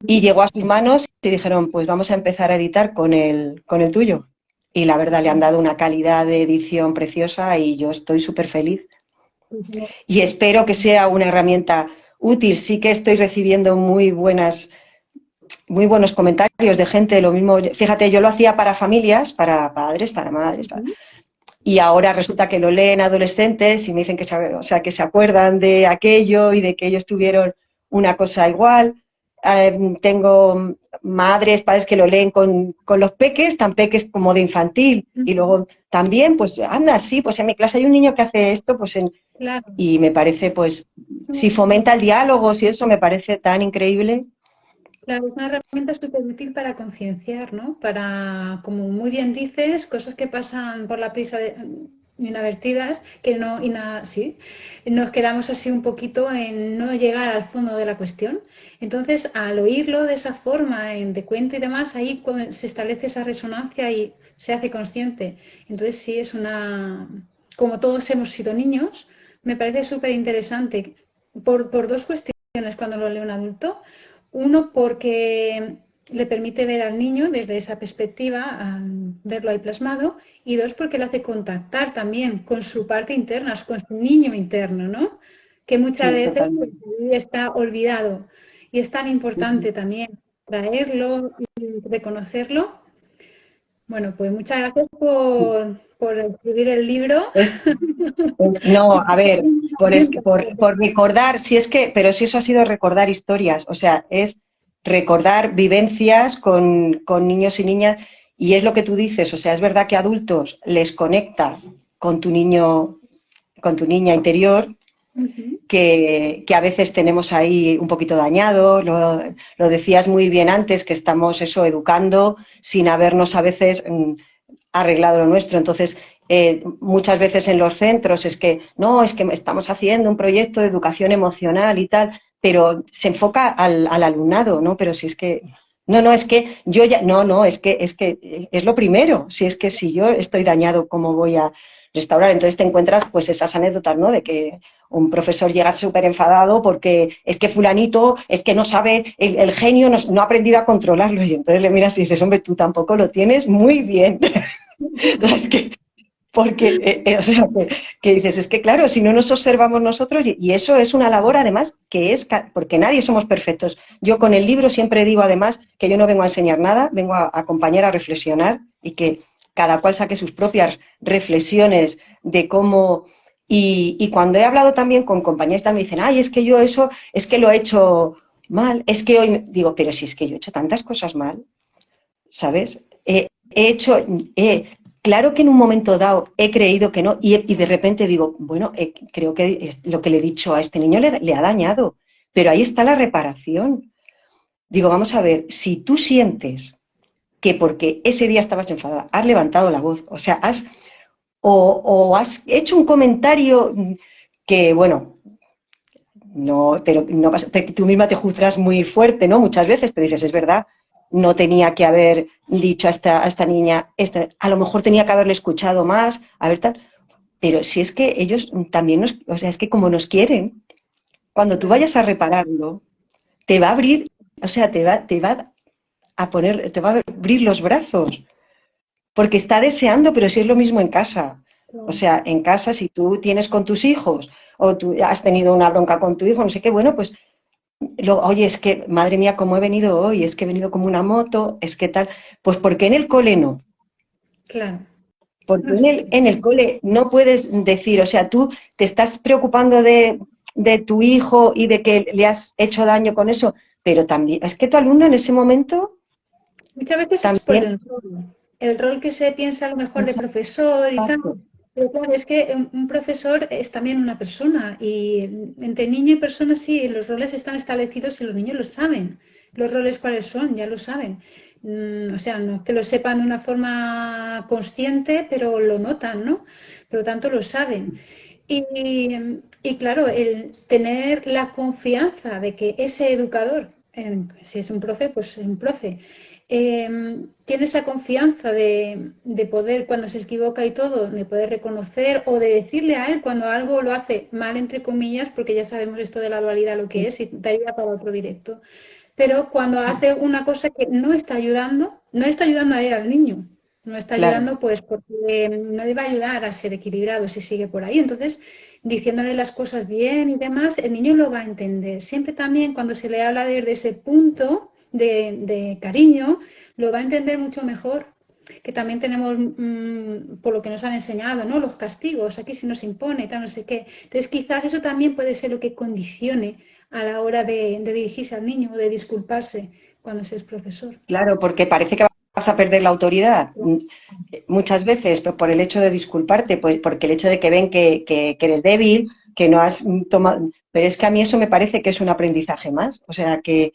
y llegó a sus manos y dijeron, pues vamos a empezar a editar con el tuyo. Y la verdad le han dado una calidad de edición preciosa y yo estoy súper feliz. Y espero que sea una herramienta útil. Sí que estoy recibiendo muy buenos comentarios de gente, lo mismo, fíjate, yo lo hacía para familias, para padres, para madres, y ahora resulta que lo leen adolescentes y me dicen que se acuerdan de aquello y de que ellos tuvieron una cosa igual. Tengo madres, padres que lo leen con los peques, tan peques como de infantil. Y luego también, pues anda, sí, pues en mi clase hay un niño que hace esto, pues Claro. y me parece, pues, si fomenta el diálogo, si eso me parece tan increíble. Claro, es una herramienta súper útil para concienciar, ¿no? Para, como muy bien dices, cosas que pasan por la prisa inadvertidas, que no, sí, nos quedamos así un poquito en no llegar al fondo de la cuestión. Entonces, al oírlo de esa forma, en de cuento y demás, ahí se establece esa resonancia y se hace consciente. Entonces, sí, es como todos hemos sido niños, me parece súper interesante por dos cuestiones cuando lo lee un adulto. Uno, porque le permite ver al niño desde esa perspectiva, al verlo ahí plasmado, y dos, porque le hace contactar también con su parte interna, con su niño interno, ¿no? Que muchas Sí, veces pues, totalmente. está olvidado. Y es tan importante también traerlo y reconocerlo. Bueno, pues muchas gracias Sí. por escribir el libro. Es, no, a ver, por recordar, si es que, pero si eso ha sido recordar historias, o sea, es recordar vivencias con niños y niñas, y es lo que tú dices, o sea, es verdad que a adultos les conecta con tu niño, con tu niña interior, que a veces tenemos ahí un poquito dañado, lo decías muy bien antes, que estamos eso educando sin habernos a veces arreglado lo nuestro. Entonces, muchas veces en los centros es que no, es que estamos haciendo un proyecto de educación emocional y tal, pero se enfoca al alumnado, ¿no? Pero si es que no, es que yo ya, no, es que es lo primero. Si es que si yo estoy dañado, ¿cómo voy a restaurar? Entonces te encuentras pues esas anécdotas, ¿no? De que un profesor llega súper enfadado porque es que fulanito es que no sabe, el genio no ha aprendido a controlarlo. Y entonces le miras y dices, hombre, tú tampoco lo tienes muy bien. Es que, porque, o sea, que dices, es que claro, si no nos observamos nosotros, y eso es una labor además que es, porque nadie somos perfectos. Yo con el libro siempre digo además que yo no vengo a enseñar nada, vengo a acompañar, a reflexionar y que cada cual saque sus propias reflexiones de cómo... Y cuando he hablado también con compañeros, me dicen, ay, es que yo eso, es que lo he hecho mal, es que hoy, digo, pero si es que yo he hecho tantas cosas mal, ¿sabes? He hecho, claro que en un momento dado he creído que no y de repente digo, bueno, creo que lo que le he dicho a este niño le ha dañado, pero ahí está la reparación. Digo, vamos a ver, si tú sientes que porque ese día estabas enfadada, has levantado la voz, o sea, o has hecho un comentario que, bueno, no, pero no, tú misma te juzgas muy fuerte, ¿no? Muchas veces, pero dices, es verdad, no tenía que haber dicho a esta niña esto, a lo mejor tenía que haberle escuchado más, a ver tal, pero si es que ellos también o sea, es que como nos quieren, cuando tú Claro. vayas a repararlo, te va a abrir, o sea, te va a abrir los brazos, porque está deseando, pero si es lo mismo en casa. O sea, en casa, si tú tienes con tus hijos o tú has tenido una bronca con tu hijo, no sé qué, bueno, pues oye, es que, madre mía, cómo he venido hoy, es que he venido como una moto, es que tal. Pues porque en el cole no. Claro. Porque No, sí. en el cole no puedes decir, o sea, tú te estás preocupando de tu hijo y de que le has hecho daño con eso, pero también, es que tu alumno en ese momento Muchas veces es por también. el rol que se piensa a lo mejor de profesor y tal. Exacto. Pero claro, es que un profesor es también una persona y entre niño y persona sí, los roles están establecidos y los niños lo saben. Los roles cuáles son, ya lo saben. O sea, no es que lo sepan de una forma consciente, pero lo notan, ¿no? Por lo tanto, lo saben. Y, y claro, el tener la confianza de que ese educador, si es un profe, pues es un profe, tiene esa confianza de poder, cuando se equivoca y todo, de poder reconocer o de decirle a él cuando algo lo hace mal, entre comillas, porque ya sabemos esto de la dualidad lo que es y daría para otro directo. Pero cuando hace una cosa que no está ayudando, no le está ayudando a él, al niño, no está Claro, ayudando pues porque no le va a ayudar a ser equilibrado si sigue por ahí. Entonces, diciéndole las cosas bien y demás, el niño lo va a entender. Siempre también cuando se le habla desde ese punto de cariño, lo va a entender mucho mejor. Que también tenemos, por lo que nos han enseñado, ¿no? Los castigos, aquí se nos impone, tal, no sé qué. Entonces, quizás eso también puede ser lo que condicione a la hora de dirigirse al niño o de disculparse cuando se es profesor. claro, porque parece que vas a perder la autoridad. Muchas veces por el hecho de disculparte, pues porque el hecho de que ven que eres débil, que no has tomado... Pero es que a mí eso me parece que es un aprendizaje más. O sea, que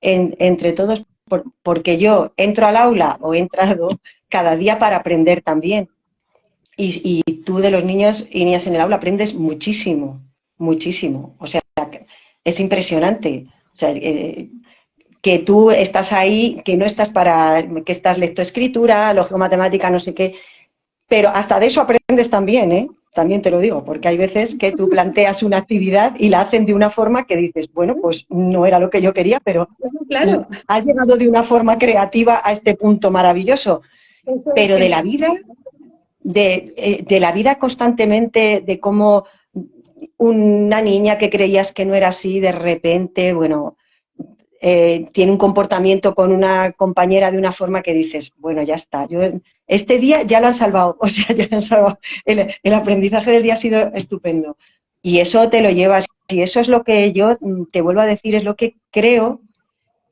entre todos, porque yo entro al aula o he entrado cada día para aprender también. Y tú de los niños y niñas en el aula aprendes muchísimo, muchísimo. O sea, es impresionante. O sea, que tú estás ahí, que no estás para, que estás lectoescritura, lógico matemática, no sé qué, pero hasta de eso aprendes también, ¿eh? También te lo digo, porque hay veces que tú planteas una actividad y la hacen de una forma que dices, bueno, pues no era lo que yo quería, pero Claro, has llegado de una forma creativa a este punto maravilloso. eso es Pero de la genial. vida, de la vida constantemente, de cómo una niña que creías que no era así, de repente, bueno, tiene un comportamiento con una compañera de una forma que dices, bueno, ya está, yo este día ya lo han salvado, o sea, ya lo han salvado. El aprendizaje del día ha sido estupendo. Y eso te lo llevas, y eso es lo que yo te vuelvo a decir, es lo que creo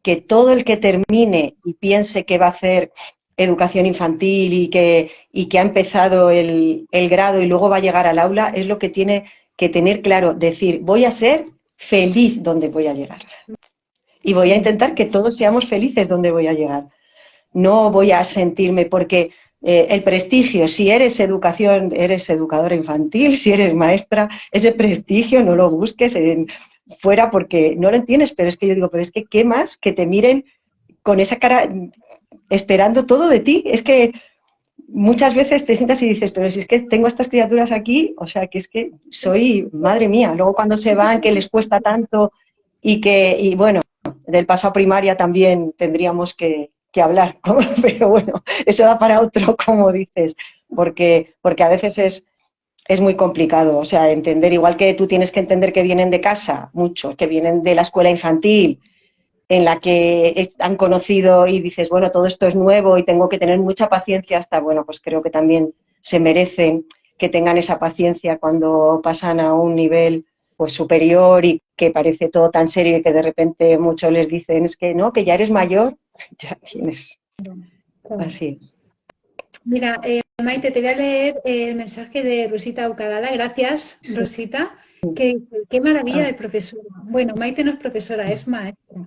que todo el que termine y piense que va a hacer educación infantil y que ha empezado el grado y luego va a llegar al aula, es lo que tiene que tener claro, decir, voy a ser feliz donde voy a llegar y voy a intentar que todos seamos felices donde voy a llegar. No voy a sentirme porque el prestigio, si eres educación, eres educadora infantil, si eres maestra, ese prestigio no lo busques fuera porque no lo entiendes, pero es que yo digo, pero es que qué más que te miren con esa cara esperando todo de ti. Es que muchas veces te sientas y dices, pero si es que tengo estas criaturas aquí, o sea, que es que soy, madre mía, luego cuando se van, que les cuesta tanto y bueno, del paso a primaria también tendríamos que hablar, pero bueno, eso da para otro, como dices, porque a veces es muy complicado, o sea, entender, igual que tú tienes que entender que vienen de casa, muchos, que vienen de la escuela infantil, en la que han conocido y dices, bueno, todo esto es nuevo y tengo que tener mucha paciencia hasta, bueno, pues creo que también se merecen que tengan esa paciencia cuando pasan a un nivel pues superior y que parece todo tan serio y que de repente muchos les dicen, es que no, que ya eres mayor, ya tienes, así es. Mira, Maite, te voy a leer el mensaje de Rosita Ucagala. Gracias, Rosita. Qué maravilla Ah, de profesora. Bueno, Maite no es profesora, es maestra.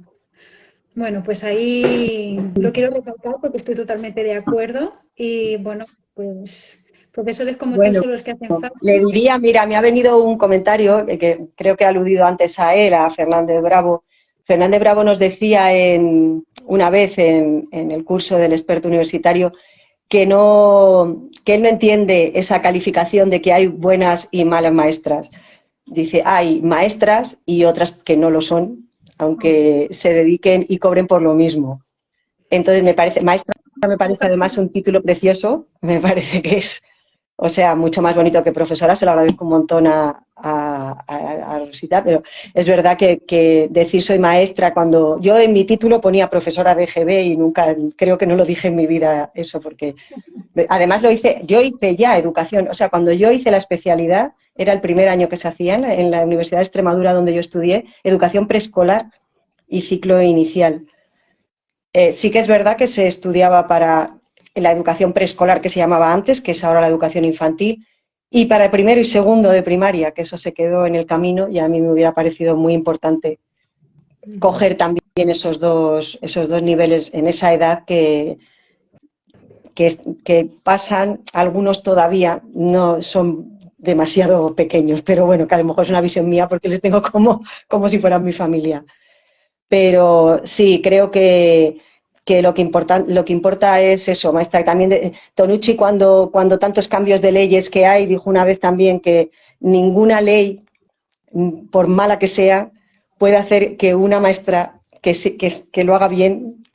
Bueno, pues ahí lo quiero recalcar porque estoy totalmente de acuerdo. Y bueno, pues profesores como tú bueno, son los que hacen falta. le diría, mira, me ha venido un comentario que creo que ha aludido antes a él, a Fernández Bravo. Fernández Bravo nos decía una vez en el curso del experto universitario que él no entiende esa calificación de que hay buenas y malas maestras. Dice, hay maestras y otras que no lo son, aunque se dediquen y cobren por lo mismo. Entonces, me parece, maestra me parece además un título precioso, me parece que es, o sea, mucho más bonito que profesora, se lo agradezco un montón a Rosita, pero es verdad que decir soy maestra cuando yo en mi título ponía profesora de GB y nunca, creo que no lo dije en mi vida eso, porque además yo hice ya educación, o sea, cuando yo hice la especialidad, era el primer año que se hacía en la Universidad de Extremadura donde yo estudié, educación preescolar y ciclo inicial. Sí que es verdad que se estudiaba para la educación preescolar que se llamaba antes, que es ahora la educación infantil, y para el primero y segundo de primaria, que eso se quedó en el camino y a mí me hubiera parecido muy importante coger también esos dos niveles en esa edad que pasan, algunos todavía no son demasiado pequeños, pero bueno, que a lo mejor es una visión mía porque les tengo como si fueran mi familia. Pero sí, creo que lo que importa es eso, maestra. También Tonucci, cuando tantos cambios de leyes que hay, dijo una vez también que ninguna ley, por mala que sea, puede hacer que una maestra que lo haga bien,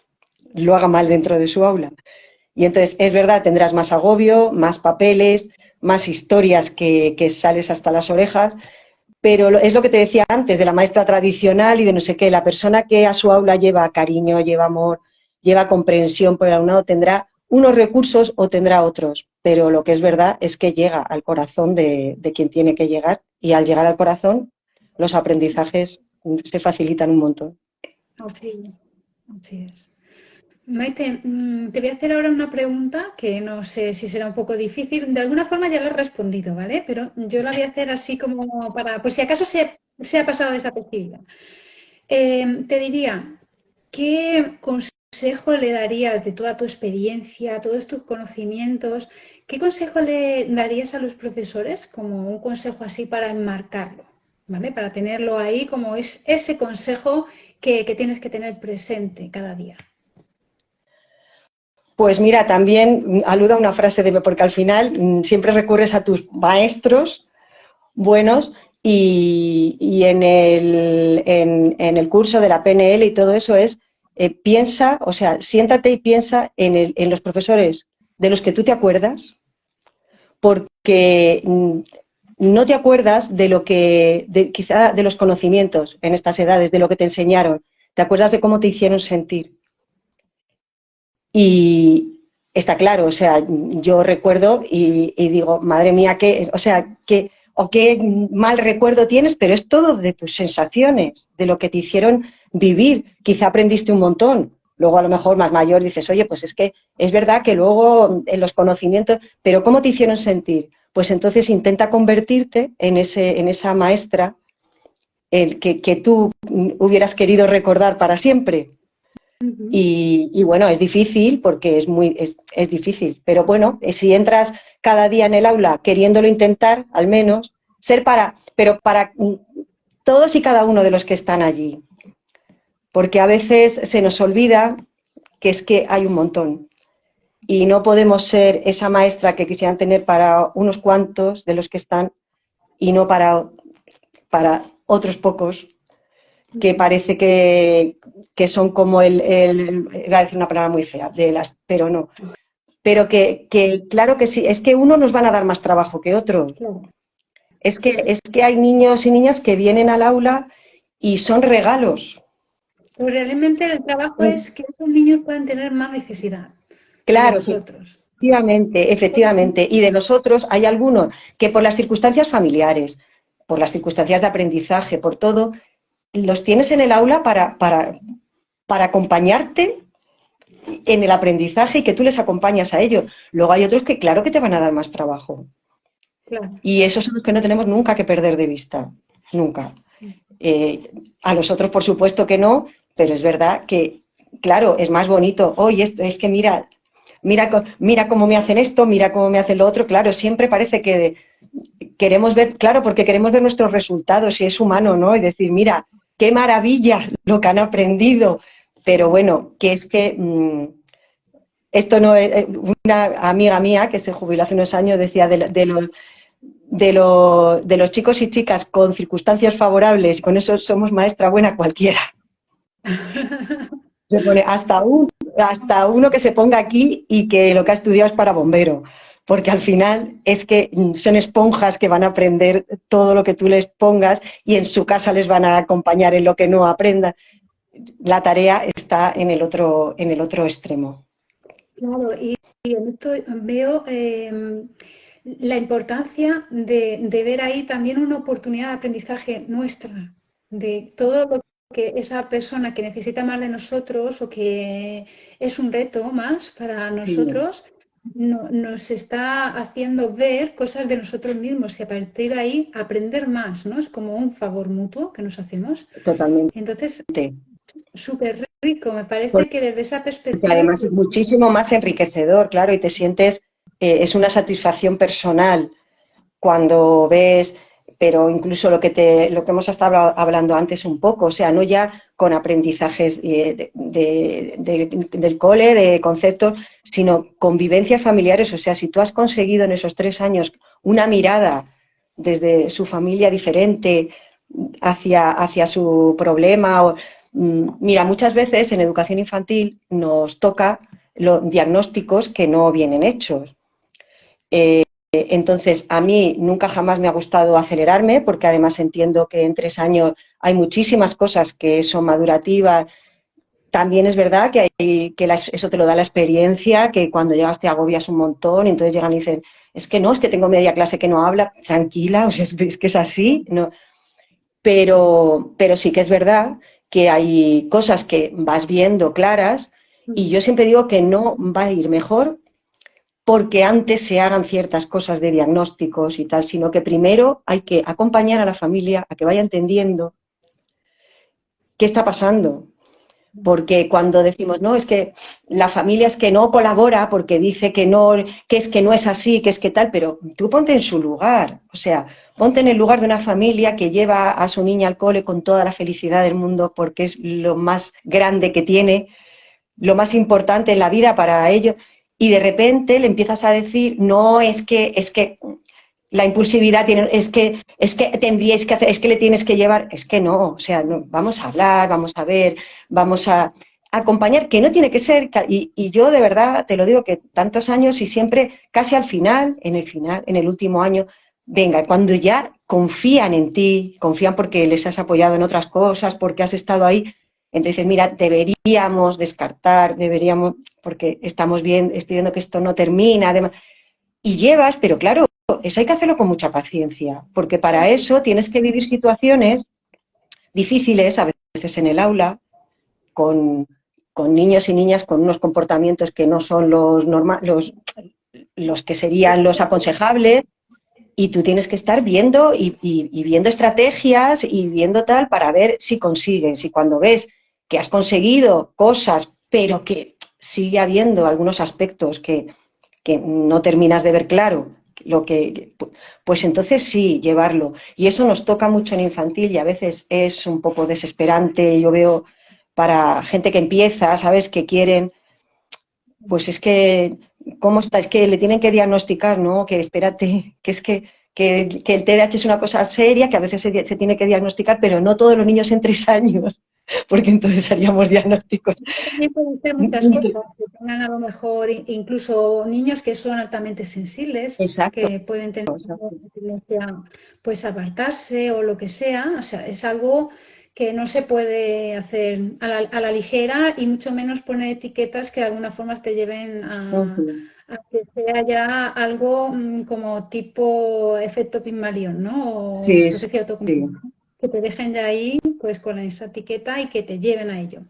lo haga mal dentro de su aula. Y entonces, es verdad, tendrás más agobio, más papeles, más historias que sales hasta las orejas, pero es lo que te decía antes de la maestra tradicional y de no sé qué, la persona que a su aula lleva cariño, lleva amor, lleva comprensión por el alumnado, tendrá unos recursos o tendrá otros, pero lo que es verdad es que llega al corazón de quien tiene que llegar y al llegar al corazón los aprendizajes se facilitan un montón. Así, así es. Maite, te voy a hacer ahora una pregunta que no sé si será un poco difícil. De alguna forma ya la has respondido, ¿vale? Pero yo la voy a hacer así como para, por si acaso se ha pasado desapercibida. Te diría, ¿qué consejo le darías de toda tu experiencia, todos tus conocimientos? ¿Qué consejo le darías a los profesores como un consejo así para enmarcarlo, ¿vale? Para tenerlo ahí como es ese consejo que tienes que tener presente cada día. Pues mira, también aluda a una frase porque al final siempre recurres a tus maestros buenos y en el curso de la PNL y todo eso es piensa, o sea, siéntate y piensa en los profesores de los que tú te acuerdas, porque no te acuerdas de lo quizá de los conocimientos en estas edades, de lo que te enseñaron, te acuerdas de cómo te hicieron sentir. Y está claro, o sea, yo recuerdo y digo, madre mía, qué mal recuerdo tienes, pero es todo de tus sensaciones, de lo que te hicieron vivir. Quizá aprendiste un montón. Luego a lo mejor más mayor dices, oye, pues es que es verdad que luego en los conocimientos, pero ¿cómo te hicieron sentir? Pues entonces intenta convertirte en esa maestra que tú hubieras querido recordar para siempre. Bueno, es difícil porque es difícil, pero bueno, si entras cada día en el aula queriéndolo intentar, al menos, pero para todos y cada uno de los que están allí, porque a veces se nos olvida que es que hay un montón y no podemos ser esa maestra que quisieran tener para unos cuantos de los que están y no para otros pocos que parece que son como iba a decir una palabra muy fea, pero no. Pero que claro que sí, es que unos nos van a dar más trabajo que otros. Claro. Es que hay niños y niñas que vienen al aula y son regalos. Pues realmente el trabajo es que esos niños puedan tener más necesidad de Claro, nosotros. efectivamente. Y de nosotros hay algunos que por las circunstancias familiares, por las circunstancias de aprendizaje, por todo, los tienes en el aula para acompañarte en el aprendizaje y que tú les acompañas a ellos. Luego hay otros que claro que te van a dar más trabajo. Claro. Y esos son los que no tenemos nunca que perder de vista. Nunca. A los otros, por supuesto que no, pero es verdad que, claro, es más bonito. Oye, es que mira cómo me hacen esto, mira cómo me hacen lo otro. Claro, siempre parece que queremos ver, claro, porque queremos ver nuestros resultados, si es humano, ¿no? Y decir, mira, qué maravilla lo que han aprendido. Pero bueno, que es que esto no es. Una amiga mía que se jubiló hace unos años decía de los chicos y chicas con circunstancias favorables, y con eso somos maestra buena cualquiera. Se pone hasta uno que se ponga aquí y que lo que ha estudiado es para bombero, porque al final es que son esponjas que van a aprender todo lo que tú les pongas y en su casa les van a acompañar en lo que no aprendan. La tarea está en el otro extremo. Claro, y en esto veo la importancia de ver ahí también una oportunidad de aprendizaje nuestra, de todo lo que esa persona que necesita más de nosotros o que es un reto más para Sí, nosotros, nos está haciendo ver cosas de nosotros mismos y a partir de ahí aprender más, ¿no? Es como un favor mutuo que nos hacemos. totalmente. Entonces, súper rico, me parece que desde esa Porque perspectiva, además es muchísimo más enriquecedor, claro, y te sientes, es una satisfacción personal cuando ves, pero incluso lo que hemos estado hablando antes un poco, o sea, no ya con aprendizajes del cole, de conceptos, sino con vivencias familiares, o sea, si tú has conseguido en esos 3 años una mirada desde su familia diferente hacia su problema, mira, muchas veces en educación infantil nos toca los diagnósticos que no vienen hechos. Entonces, a mí nunca jamás me ha gustado acelerarme, porque además entiendo que en 3 años hay muchísimas cosas que son madurativas. También es verdad eso te lo da la experiencia, que cuando llegas te agobias un montón, y entonces llegan y dicen, es que tengo media clase que no habla, tranquila, o sea, es que es así, ¿no? Pero sí que es verdad que hay cosas que vas viendo claras, y yo siempre digo que no va a ir mejor porque antes se hagan ciertas cosas de diagnósticos y tal, sino que primero hay que acompañar a la familia a que vaya entendiendo qué está pasando. Porque cuando decimos, no, es que la familia es que no colabora porque dice que no, que no es así, que es que tal, pero tú ponte en su lugar, o sea, ponte en el lugar de una familia que lleva a su niña al cole con toda la felicidad del mundo porque es lo más grande que tiene, lo más importante en la vida para ellos, y de repente le empiezas a decir, no, es que la impulsividad tiene, es que tendríais que hacer, es que le tienes que llevar, es que no, o sea, no, vamos a hablar, vamos a ver, vamos a acompañar, que no tiene que ser, y yo de verdad te lo digo que tantos años y siempre, casi al final, en el último año, venga, cuando ya confían en ti, confían porque les has apoyado en otras cosas, porque has estado ahí, entonces mira, deberíamos descartar, deberíamos, porque estamos bien, estoy viendo que esto no termina, además, y llevas, pero claro, eso hay que hacerlo con mucha paciencia, porque para eso tienes que vivir situaciones difíciles, a veces en el aula, con, con niños y niñas con unos comportamientos que no son los que serían los aconsejables, y tú tienes que estar viendo y viendo estrategias y viendo tal para ver si consigues. Y cuando ves que has conseguido cosas, pero que sigue habiendo algunos aspectos que no terminas de ver claro, pues entonces sí, llevarlo. Y eso nos toca mucho en infantil y a veces es un poco desesperante, yo veo, para gente que empieza, ¿sabes? Que quieren, pues es que, ¿cómo está? Es que le tienen que diagnosticar, ¿no? Que espérate, que el TDAH es una cosa seria, que a veces se tiene que diagnosticar, pero no todos los niños en 3 años, porque entonces haríamos diagnósticos. también pueden ser muchas cosas, que tengan a lo mejor incluso niños que son altamente sensibles, Exacto, que pueden tener exacto. una tendencia pues a apartarse o lo que sea. O sea, es algo que no se puede hacer a la ligera y mucho menos poner etiquetas que de alguna forma te lleven Uh-huh. a que sea ya algo como tipo efecto Pigmalión, ¿no? O Sí, profecía sí. autocumplida, que te dejen de ahí pues con esa etiqueta y que te lleven a ello.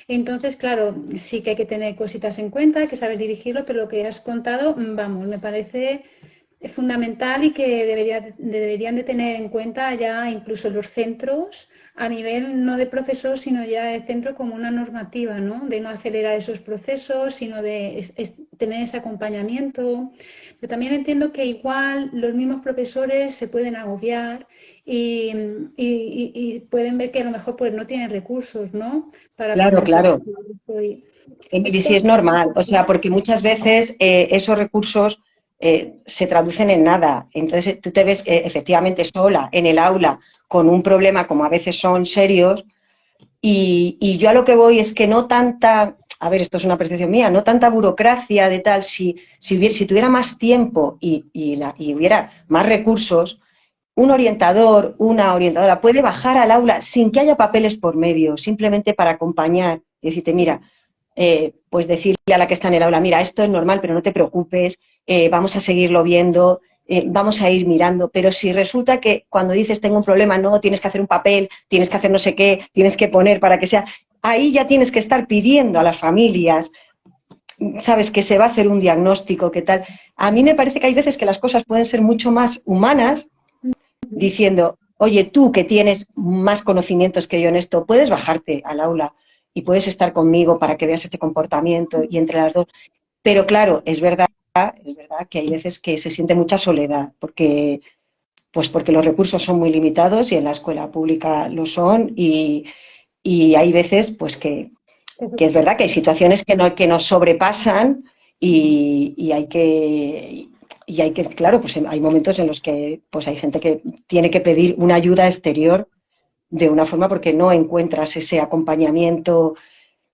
Entonces, claro, sí que hay que tener cositas en cuenta, hay que saber dirigirlo, pero lo que has contado, vamos, me parece fundamental y que deberían de tener en cuenta ya incluso los centros a nivel no de profesor, sino ya de centro como una normativa, ¿no? De no acelerar esos procesos, sino de tener ese acompañamiento. Pero también entiendo que igual los mismos profesores se pueden agobiar y pueden ver que a lo mejor pues no tienen recursos, ¿no? Para Claro, poder claro. corregir esto. Emily, sí es Entonces, normal, o sea, porque muchas veces esos recursos se traducen en nada. Entonces tú te ves efectivamente sola en el aula con un problema como a veces son serios, y yo a lo que voy es que no tanta, a ver, esto es una percepción mía, no tanta burocracia de tal, si tuviera más tiempo y hubiera más recursos, un orientador, una orientadora puede bajar al aula sin que haya papeles por medio, simplemente para acompañar y decirte, mira, pues decirle a la que está en el aula, mira, esto es normal, pero no te preocupes, vamos a seguirlo viendo, vamos a ir mirando. Pero si resulta que cuando dices tengo un problema, no, tienes que hacer un papel, tienes que hacer no sé qué, tienes que poner para que sea, ahí ya tienes que estar pidiendo a las familias, sabes, que se va a hacer un diagnóstico, qué tal. A mí me parece que hay veces que las cosas pueden ser mucho más humanas diciendo, oye, tú que tienes más conocimientos que yo en esto, puedes bajarte al aula. y puedes estar conmigo para que veas este comportamiento y entre las dos. Pero claro, es verdad que hay veces que se siente mucha soledad, porque los recursos son muy limitados y en la escuela pública lo son y hay veces pues que es verdad que hay situaciones que nos sobrepasan y hay que, claro, pues hay momentos en los que pues hay gente que tiene que pedir una ayuda exterior de una forma porque no encuentras ese acompañamiento.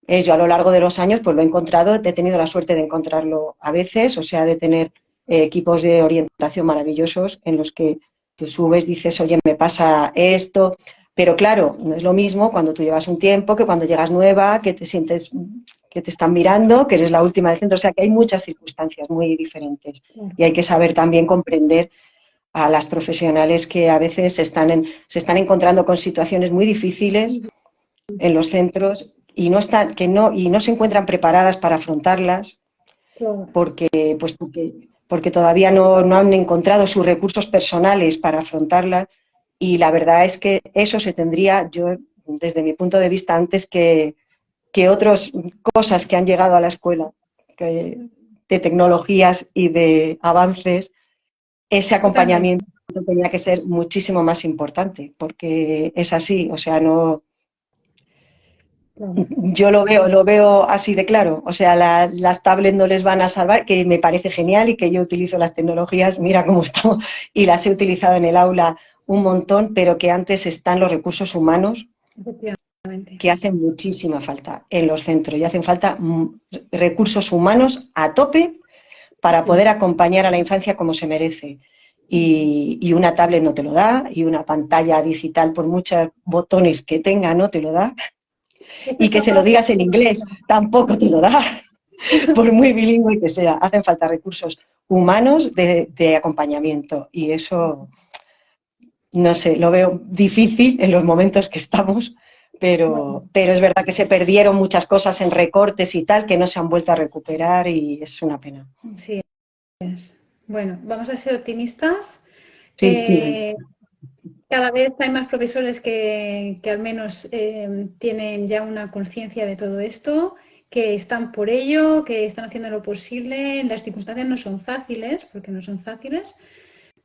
Yo a lo largo de los años pues lo he encontrado, he tenido la suerte de encontrarlo a veces, o sea, de tener equipos de orientación maravillosos en los que tú subes, dices, oye, me pasa esto, pero claro, no es lo mismo cuando tú llevas un tiempo que cuando llegas nueva, que te sientes que te están mirando, que eres la última del centro, o sea, que hay muchas circunstancias muy diferentes y hay que saber también comprender a las profesionales que a veces se están encontrando con situaciones muy difíciles en los centros y no se encuentran preparadas para afrontarlas Claro. porque todavía no han encontrado sus recursos personales para afrontarlas y la verdad es que eso se tendría, yo desde mi punto de vista, antes que otras cosas que han llegado a la escuela, de tecnologías y de avances, ese Totalmente. acompañamiento tenía que ser muchísimo más importante, porque es así, o sea, no, Claro. yo lo veo así de claro. O sea, las tablets no les van a salvar, que me parece genial y que yo utilizo las tecnologías, mira cómo estamos, y las he utilizado en el aula un montón, pero que antes están los recursos humanos Efectivamente. que hacen muchísima falta en los centros y hacen falta recursos humanos a tope para Sí. poder acompañar a la infancia como se merece. Y una tablet no te lo da, y una pantalla digital, por muchos botones que tenga, no te lo da. Esto Y es que se lo capaz de digas en inglés, tampoco te lo da, por muy bilingüe que sea. Hacen falta recursos humanos de acompañamiento y eso, no sé, lo veo difícil en los momentos que estamos, Bueno, pero es verdad que se perdieron muchas cosas en recortes y tal que no se han vuelto a recuperar y es una pena. sí es. Bueno, vamos a ser optimistas. Sí, sí, Eh, Cada vez hay más profesores que al menos tienen ya una conciencia de todo esto, que están por ello, que están haciendo lo posible. Las circunstancias no son fáciles, porque no son fáciles,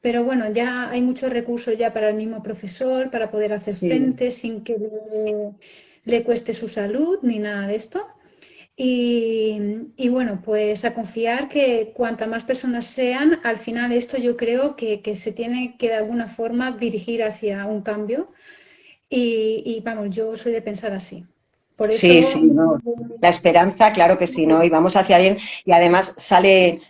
pero bueno, ya hay muchos recursos ya para el mismo profesor, para poder hacer sí. frente sin que le cueste su salud ni nada de esto. Y bueno, pues a confiar que cuanta más personas sean, al final esto yo creo que se tiene que de alguna forma dirigir hacia un cambio. Y vamos, yo soy de pensar así. Por Sí, eso, sí, no. La esperanza, claro que sí, ¿no? Y vamos hacia bien. Y además sale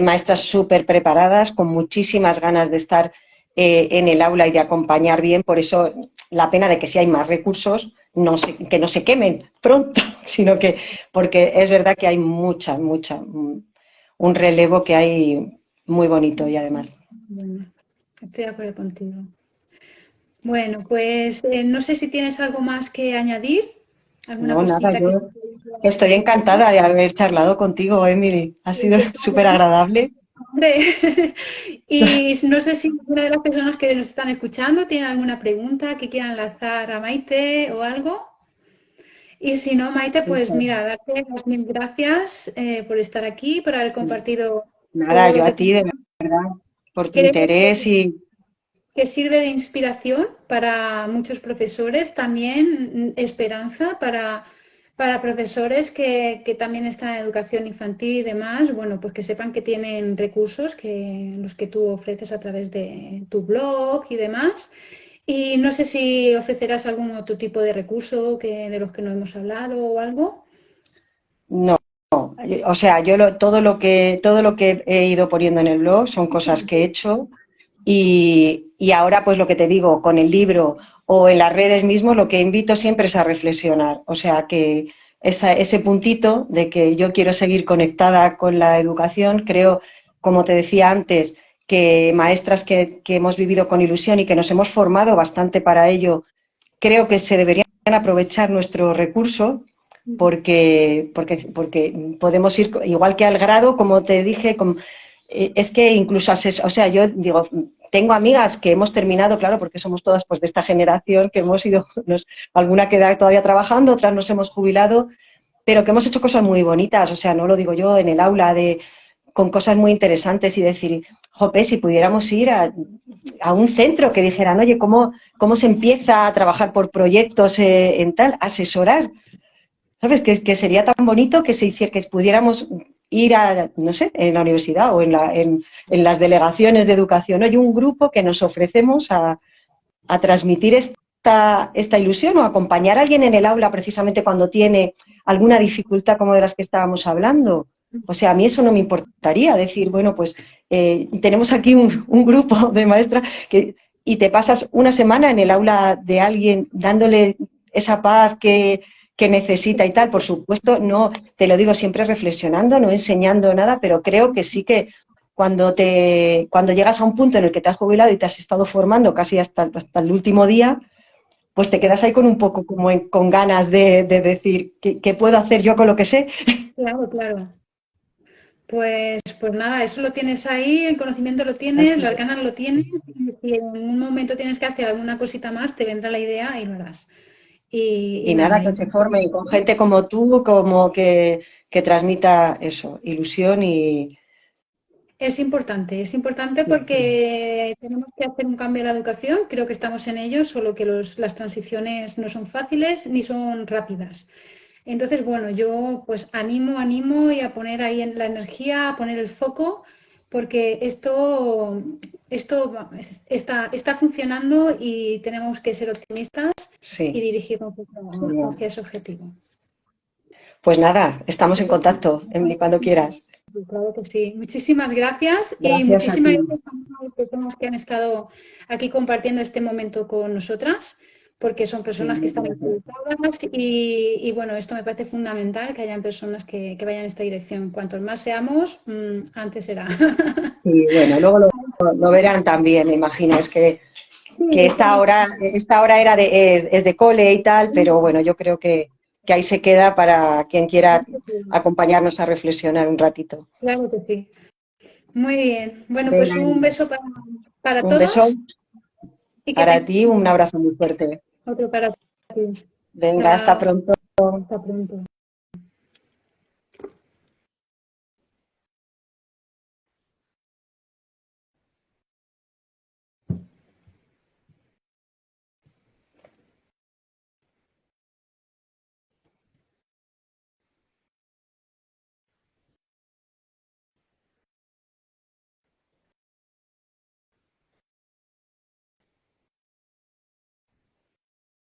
maestras súper preparadas, con muchísimas ganas de estar en el aula y de acompañar bien. Por eso la pena de que si hay más recursos, que no se quemen pronto, sino que, porque es verdad que hay un relevo que hay muy bonito y además. bueno, estoy de acuerdo contigo. Bueno, pues no sé si tienes algo más que añadir, alguna No, nada, cosita que... yo estoy encantada de haber charlado contigo, Emily. Ha sido súper agradable. Hombre, y no sé si una de las personas que nos están escuchando tiene alguna pregunta que quieran lanzar a Maite o algo. Y si no, Maite, pues mira, darte las mil gracias por estar aquí, por haber Sí. compartido Nada, todo lo yo que a tú ti, de verdad, por tu creo interés y que sirve de inspiración para muchos profesores, también esperanza para profesores que también están en educación infantil y demás, bueno, pues que sepan que tienen recursos que los que tú ofreces a través de tu blog y demás. Y no sé si ofrecerás algún otro tipo de recurso de los que no hemos hablado o algo. no, o sea, todo lo que he ido poniendo en el blog son cosas que he hecho y ahora pues lo que te digo, con el libro o en las redes mismo, lo que invito siempre es a reflexionar. O sea, que ese puntito de que yo quiero seguir conectada con la educación, creo, como te decía antes, que maestras que hemos vivido con ilusión y que nos hemos formado bastante para ello, creo que se deberían aprovechar nuestro recurso porque podemos ir, igual que al grado, como te dije, es que incluso, o sea, yo digo, tengo amigas que hemos terminado, claro, porque somos todas pues de esta generación, que hemos ido, alguna queda todavía trabajando, otras nos hemos jubilado, pero que hemos hecho cosas muy bonitas, o sea, no lo digo yo en el aula, con cosas muy interesantes y decir, jope, si pudiéramos ir a un centro que dijeran, oye, ¿cómo se empieza a trabajar por proyectos en tal? Asesorar, ¿sabes? Que sería tan bonito que se hiciera, que pudiéramos ir a, no sé, en la universidad o en las delegaciones de educación. Hay un grupo que nos ofrecemos a transmitir esta ilusión o acompañar a alguien en el aula precisamente cuando tiene alguna dificultad como de las que estábamos hablando. O sea, a mí eso no me importaría decir, bueno, pues tenemos aquí un grupo de maestras y te pasas una semana en el aula de alguien dándole esa paz que necesita y tal. Por supuesto, no, te lo digo siempre reflexionando, no enseñando nada, pero creo que sí que cuando llegas a un punto en el que te has jubilado y te has estado formando casi hasta el último día, pues te quedas ahí con un poco como con ganas de decir, ¿qué puedo hacer yo con lo que sé? Claro, claro. Pues nada, eso lo tienes ahí, el conocimiento lo tienes, Así las es. ganas lo tienes, y si en un momento tienes que hacer alguna cosita más, te vendrá la idea y lo harás. Y Y nada, nada, que se forme con gente como tú, como que transmita eso, ilusión y... es importante Sí, sí. porque tenemos que hacer un cambio en la educación, creo que estamos en ello, solo que las transiciones no son fáciles ni son rápidas. Entonces, bueno, yo pues animo y a poner ahí en la energía, a poner el foco, porque esto está funcionando y tenemos que ser optimistas y Sí, dirigirnos genial. hacia ese objetivo. Pues nada, estamos en contacto, Emily, cuando quieras. Claro que sí. Muchísimas gracias y Gracias a muchísimas ti. gracias a las personas que han estado aquí compartiendo este momento con nosotras, porque son Sí, personas que están gracias. interesadas bueno, esto me parece fundamental, que hayan personas que vayan en esta dirección. Cuantos más seamos, antes será. Sí, bueno, luego lo verán también, me imagino. Es que Sí, esta hora es de cole y tal, pero bueno, yo creo que ahí se queda para quien quiera acompañarnos a reflexionar un ratito. claro que sí. Muy bien. Bueno, pues Venga, un Emily, beso para un beso todos y que para tengan ti, un abrazo muy fuerte. otro para ti. Venga, hasta Chao. pronto. Hasta pronto.